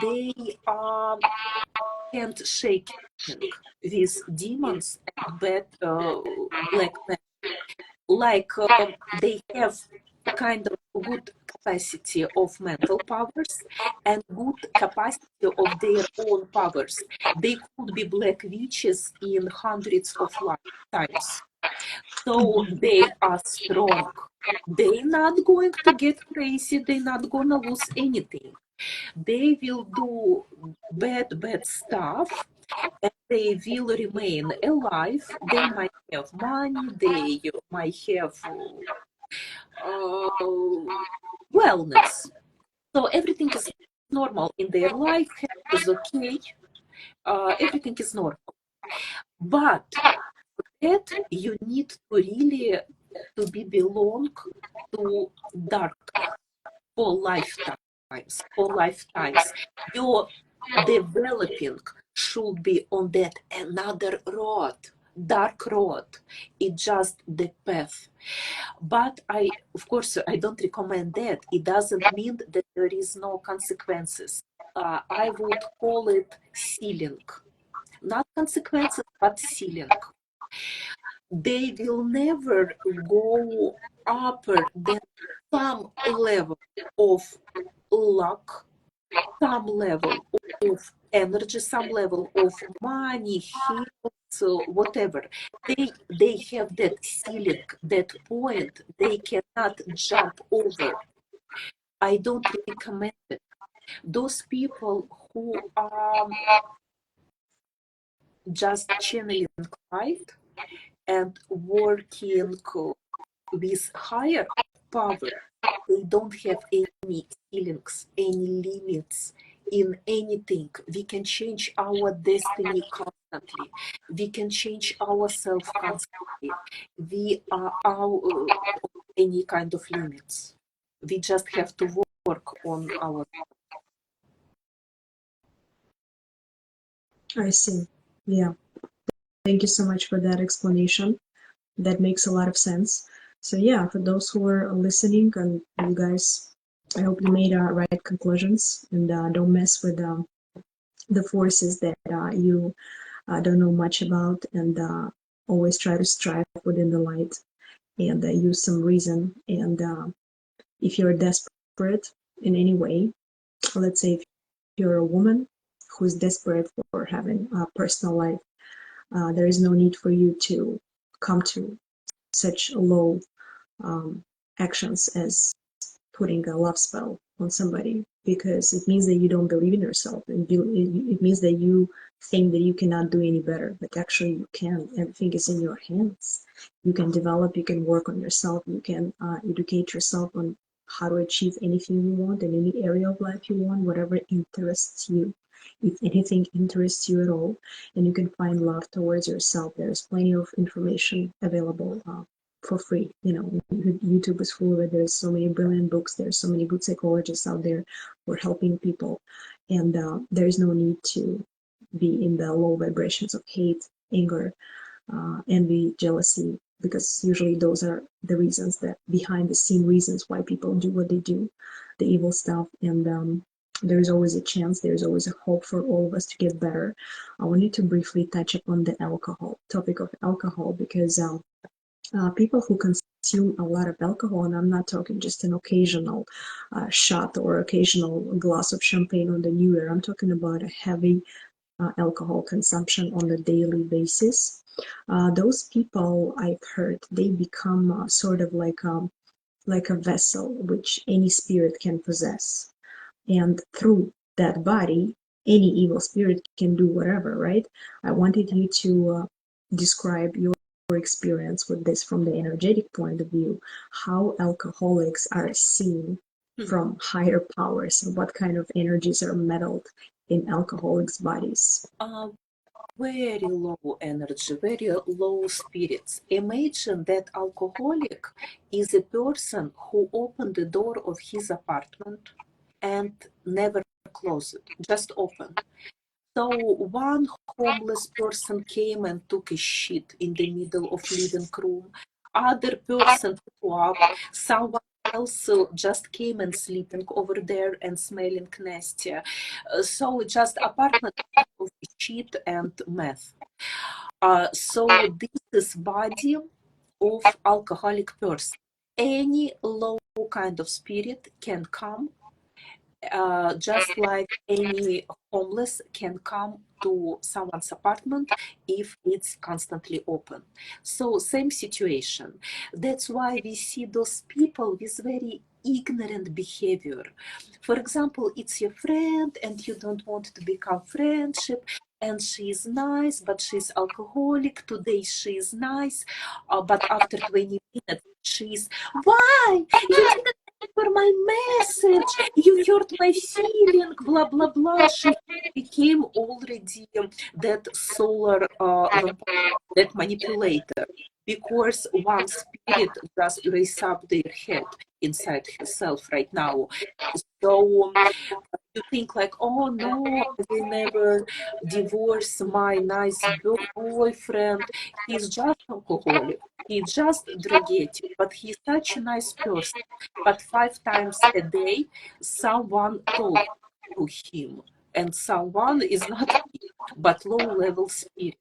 [SPEAKER 1] they can't shake with demons and bad black magic. Like they have kind of good capacity of mental powers and good capacity of their own powers. They could be black witches in hundreds of lifetimes. So they are strong. They're not going to get crazy. They're not going to lose anything. They will do bad stuff and they will remain alive. They might have money. They might have wellness. So everything is normal in their life. Health is okay. Everything is normal. But that you need to really to be belong to dark for lifetimes. For lifetimes, your developing should be on that another road, dark road. It's just the path. But of course, I don't recommend that. It doesn't mean that there is no consequences. I would call it ceiling. Not consequences, but ceiling. They will never go upper than some level of luck, some level of energy, some level of money, health, whatever. They have that ceiling, that point they cannot jump over. I don't recommend it. Those people who are just channeling light and working with higher power, they don't have any ceilings, any limits in anything. We can change our destiny constantly. We can change ourselves constantly. We are out of any kind of limits. We just have to work on our.
[SPEAKER 2] I see. Yeah. Thank you so much for that explanation. That makes a lot of sense. So yeah, for those who are listening, and you guys, I hope you made right conclusions, and don't mess with the forces that you don't know much about, and always try to strive within the light, and use some reason. And if you're desperate in any way, let's say if you're a woman who's desperate for having a personal life, there is no need for you to come to such low actions as putting a love spell on somebody, because it means that you don't believe in yourself, and it means that you think that you cannot do any better, but actually you can. Everything is in your hands. You can develop, you can work on yourself, you can educate yourself on how to achieve anything you want in any area of life you want, whatever interests you. If anything interests you at all, and you can find love towards yourself, there's plenty of information available for free. YouTube is full of it. There's so many brilliant books. There's so many good psychologists out there who are helping people, and there is no need to be in the low vibrations of hate, anger, envy, jealousy, because usually those are the reasons, that behind the scene reasons why people do what they do, the evil stuff. And there's always a chance, there's always a hope for all of us to get better. I wanted to briefly touch upon the topic of alcohol, because people who consume a lot of alcohol, and I'm not talking just an occasional shot or occasional glass of champagne on the New Year, I'm talking about a heavy alcohol consumption on a daily basis. Those people, I've heard, they become sort of like a vessel which any spirit can possess, and through that body, any evil spirit can do whatever, right? I wanted you to describe your experience with this from the energetic point of view, how alcoholics are seen from higher powers, and what kind of energies are meddled in alcoholics' bodies.
[SPEAKER 1] Very low energy, very low spirits. Imagine that alcoholic is a person who opened the door of his apartment and never closed it, just open. So one homeless person came and took a shit in the middle of living room. Other person threw up. Someone else just came and sleeping over there and smelling nasty. So just apartment of shit and meth. So this is body of alcoholic person. Any low kind of spirit can come, just like any homeless can come to someone's apartment if it's constantly open. So same situation. That's why we see those people with very ignorant behavior. For example, it's your friend and you don't want to become friendship, and she is nice, but she's alcoholic. Today she is nice, but after 20 minutes she's, why? You didn't for my message, you hurt my feeling, blah blah blah. She became already that solar vampire, that manipulator, because one spirit just raised up their head. inside herself right now. So you think like, oh no, I will never divorce my nice boyfriend. He's just alcoholic. He's just drug addict, but he's such a nice person. But 5 times a day, someone talks to him, and someone is not me, but low-level spirit.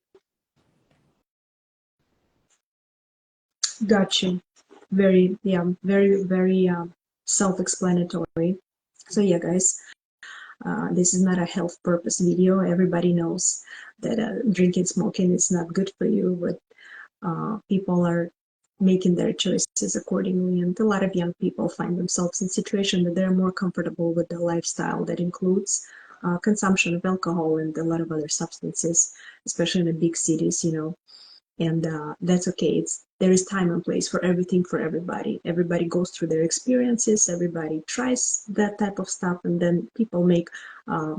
[SPEAKER 2] Gotcha. Very, yeah, very, very self-explanatory. So yeah, guys, this is not a health purpose video. Everybody knows that drinking, smoking is not good for you, but people are making their choices accordingly. And a lot of young people find themselves in situations that they're more comfortable with the lifestyle that includes consumption of alcohol and a lot of other substances, especially in the big cities, you know. And that's okay. There is time and place for everything, for everybody. Everybody goes through their experiences, everybody tries that type of stuff, and then people make uh,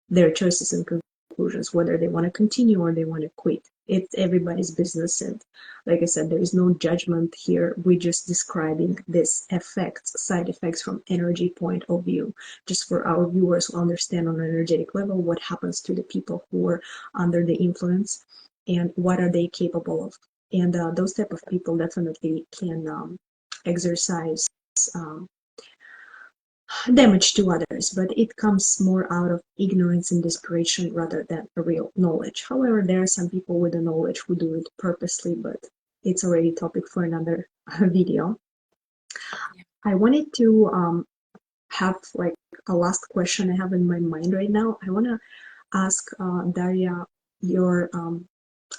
[SPEAKER 2] their choices and conclusions, whether they want to continue or they want to quit. It's everybody's business, and like I said, there is no judgment here. We're just describing this effects, side effects from energy point of view, just for our viewers who understand on an energetic level what happens to the people who are under the influence and what are they capable of. And those type of people definitely can exercise um, damage to others, but it comes more out of ignorance and desperation rather than a real knowledge. However, there are some people with the knowledge who do it purposely, but it's already topic for another video. I wanted to have like a last question I have in my mind right now. I want to ask Daria your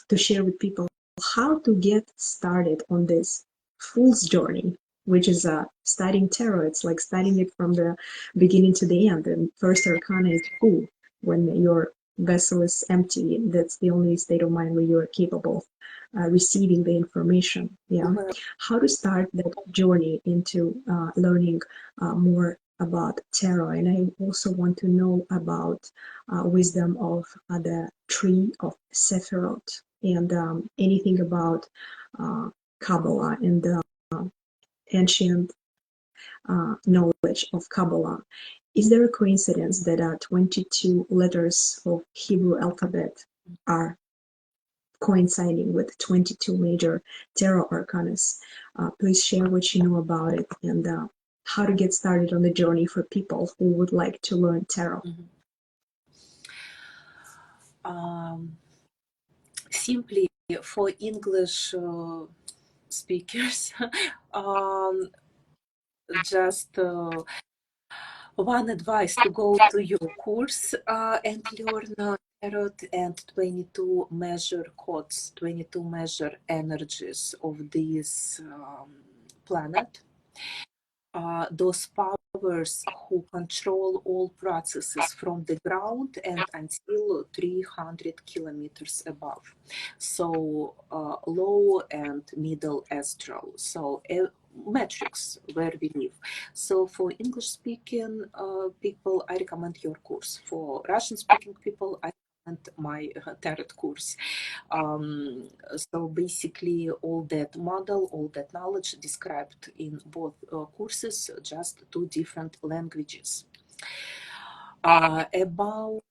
[SPEAKER 2] to share with people how to get started on this fool's journey, which is studying tarot. It's like studying it from the beginning to the end. And first arcana is fool, when your vessel is empty. That's the only state of mind where you are capable of receiving the information. Yeah,
[SPEAKER 1] Well,
[SPEAKER 2] how to start that journey into learning more about tarot. And I also want to know about wisdom of the tree of Sephiroth and anything about Kabbalah and the ancient knowledge of Kabbalah. Is there a coincidence that 22 letters of Hebrew alphabet are coinciding with 22 major tarot arcanas? Please share what you know about it and how to get started on the journey for people who would like to learn tarot.
[SPEAKER 1] Simply for English speakers, just one advice to go to your course and learn tarot and 22 measure codes, 22 measure energies of this planet. Those powers who control all processes from the ground and until 300 kilometers above. So low and middle astral. So metrics where we live. So for English speaking people, I recommend your course. For Russian speaking people, I recommend my tarot course. So basically all that model, all that knowledge described in both courses, just two different languages. About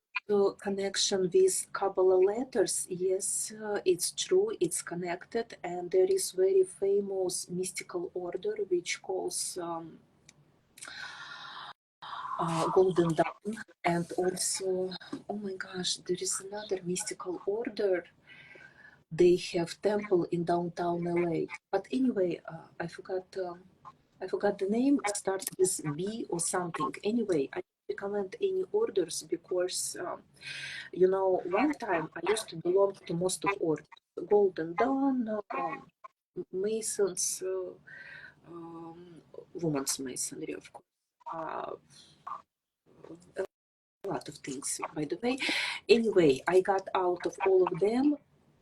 [SPEAKER 1] connection with Kabbalah letters, yes, it's true, it's connected, and there is very famous mystical order which calls Golden Dawn, and also, oh my gosh, there is another mystical order. They have temple in downtown LA. But anyway, I forgot the name. Starts with B or something. Anyway, I recommend any orders because you know, one time I used to belong to most of orders. Golden Dawn, Masons, women's masonry, of course. A lot of things, by the way. Anyway, I got out of all of them.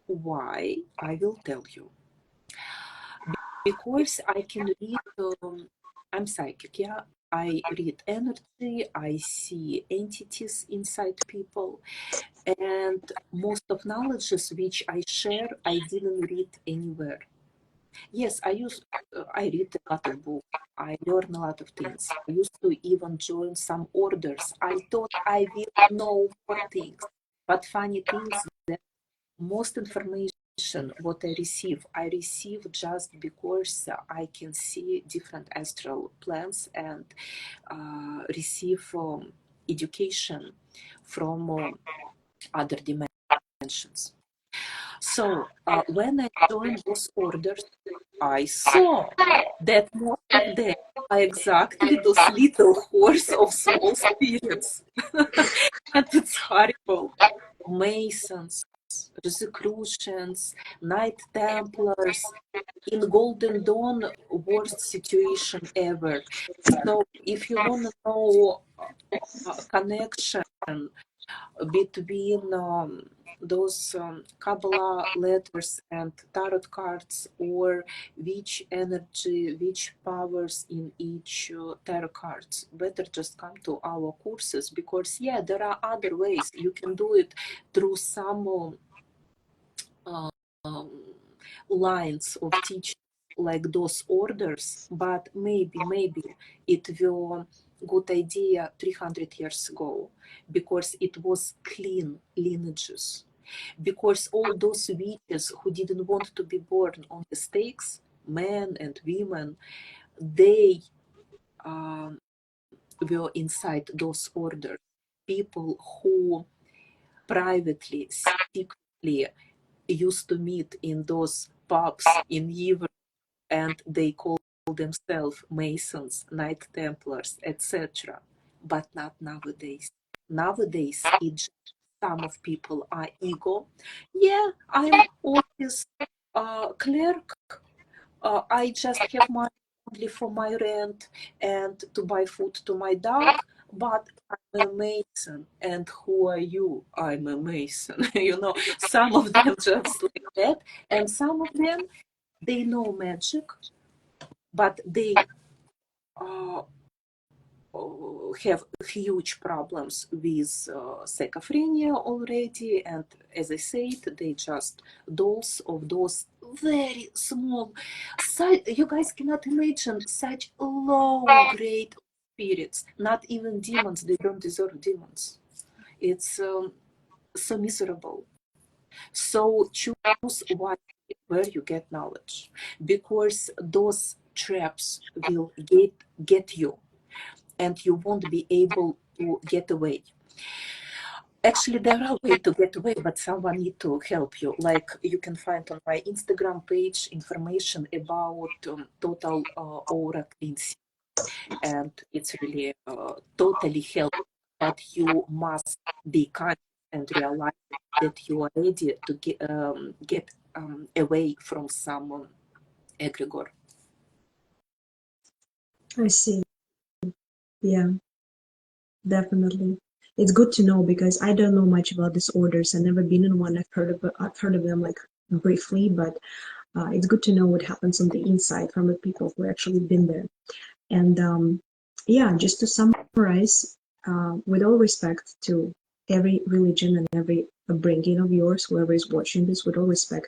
[SPEAKER 1] Why? I will tell you. Because I can read, I'm psychic, yeah. I read energy, I see entities inside people, and most of knowledges which I share, I didn't read anywhere. Yes, I read a lot of books. I learn a lot of things. I used to even join some orders. I thought I will know more things. But funny things that most information what I receive just because I can see different astral plans and receive education from other dimensions. So when I joined those orders, I saw that most of them are exactly those little hordes of small spirits. And it's horrible. Masons, Rosicrucians, Knight Templars, in Golden Dawn, worst situation ever. So if you want to know a connection between those Kabbalah letters and tarot cards, or which energy, which powers in each tarot cards, better just come to our courses, because yeah, there are other ways. You can do it through some um, lines of teaching like those orders, but maybe it were good idea 300 years ago, because it was clean lineages, because all those witches who didn't want to be born on the stakes, men and women, they were inside those orders. People who privately, secretly used to meet in those pubs in Europe, and they call themselves Masons, Knight Templars, etc. But not nowadays. Nowadays, it's some of people are ego. Yeah, I'm office clerk. I just have money only for my rent and to buy food to my dog. But I'm a Mason, and who are you? I'm a Mason. Some of them just like that, and some of them they know magic, but they uh, have huge problems with schizophrenia already, and as I said, they just dolls of those very small. You guys cannot imagine such low grade spirits. Not even demons. They don't deserve demons. It's so miserable. So choose wisely where you get knowledge, because those traps will get you, and you won't be able to get away. Actually, there are ways to get away, but someone need to help you. Like, you can find on my Instagram page information about total aura cleansing, and it's really totally help. But you must be conscious and realize that you are ready to get away from some egregore.
[SPEAKER 2] I see. Yeah, definitely. It's good to know because I don't know much about disorders. I've never been in one. I've heard of them like briefly, but it's good to know what happens on the inside from the people who actually been there. And yeah, just to summarize, with all respect to every religion and every upbringing of yours, whoever is watching this, with all respect,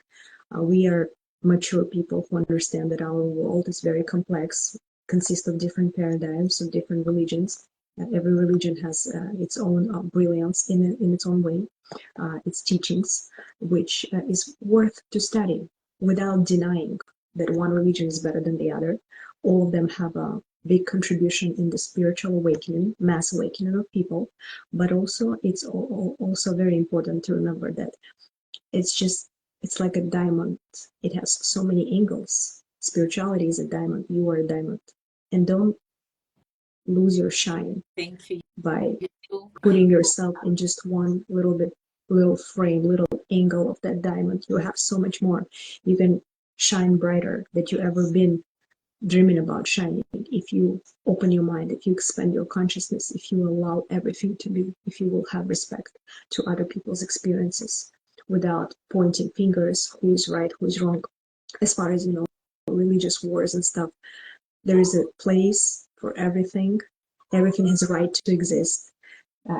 [SPEAKER 2] we are mature people who understand that our world is very complex, consists of different paradigms of different religions. Every religion has its own brilliance in its own way, its teachings, which is worth to study without denying that one religion is better than the other. All of them have a big contribution in the spiritual awakening, mass awakening of people, but also it's also very important to remember that it's like a diamond. It has so many angles. Spirituality is a diamond. You are a diamond, and don't lose your shine
[SPEAKER 1] Thank you.
[SPEAKER 2] by
[SPEAKER 1] You too.
[SPEAKER 2] putting yourself in just one little frame, little angle of that diamond. You have so much more. You can shine brighter that you ever been dreaming about shining. If you open your mind, if you expand your consciousness, if you allow everything to be, if you will have respect to other people's experiences without pointing fingers, who is right, who is wrong. As far as religious wars and stuff, there is a place for everything. Everything has a right to exist.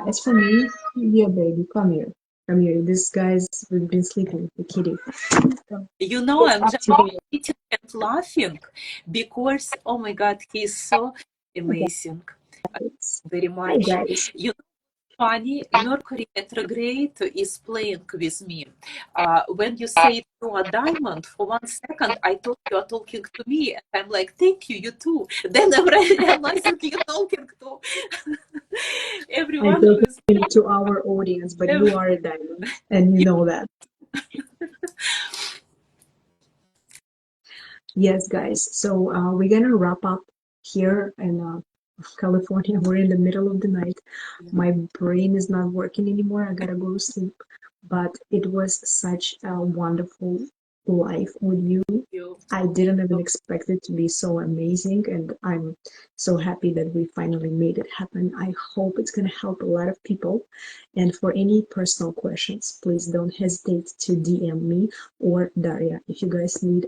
[SPEAKER 2] As for me, yeah, baby, come here. I'm this guy's been sleeping. We're kidding.
[SPEAKER 1] You know, I'm just sitting and laughing because, oh my God, he's so amazing. Very
[SPEAKER 2] Hi
[SPEAKER 1] much.
[SPEAKER 2] guys.
[SPEAKER 1] You know, funny, Mercury retrograde is playing with me. When you say you are diamond, for 1 second, I thought you are talking to me, and I'm like, thank you, you too. Then I'm realizing you're talking to
[SPEAKER 2] I'm
[SPEAKER 1] everyone who's
[SPEAKER 2] talking to our audience, but you are a diamond, and you know that. Yes, guys. So we're gonna wrap up here in California. We're in the middle of the night. My brain is not working anymore. I gotta go to sleep. But it was such a wonderful life with you.
[SPEAKER 1] you.
[SPEAKER 2] I didn't even expect it to be so amazing, and I'm so happy that we finally made it happen. I hope it's going to help a lot of people. And for any personal questions, please don't hesitate to DM me or Daria if you guys need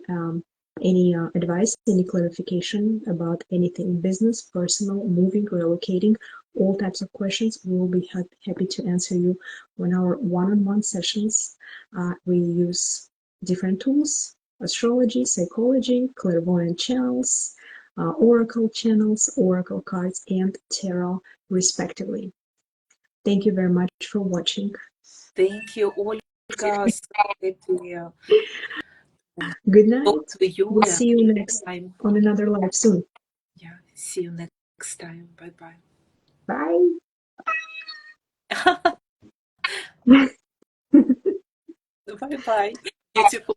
[SPEAKER 2] any advice, any clarification about anything business, personal, moving, relocating, all types of questions. We will be happy to answer you on our one-on-one sessions. We use different tools: astrology, psychology, clairvoyant channels, oracle channels, oracle cards, and tarot, respectively. Thank you very much for watching.
[SPEAKER 1] Thank you, Olga. So happy
[SPEAKER 2] Good
[SPEAKER 1] talk
[SPEAKER 2] night.
[SPEAKER 1] to you
[SPEAKER 2] We'll see you next
[SPEAKER 1] time.
[SPEAKER 2] on another live soon.
[SPEAKER 1] Yeah, see you next time. Bye bye.
[SPEAKER 2] Bye.
[SPEAKER 1] Bye bye. Beautiful.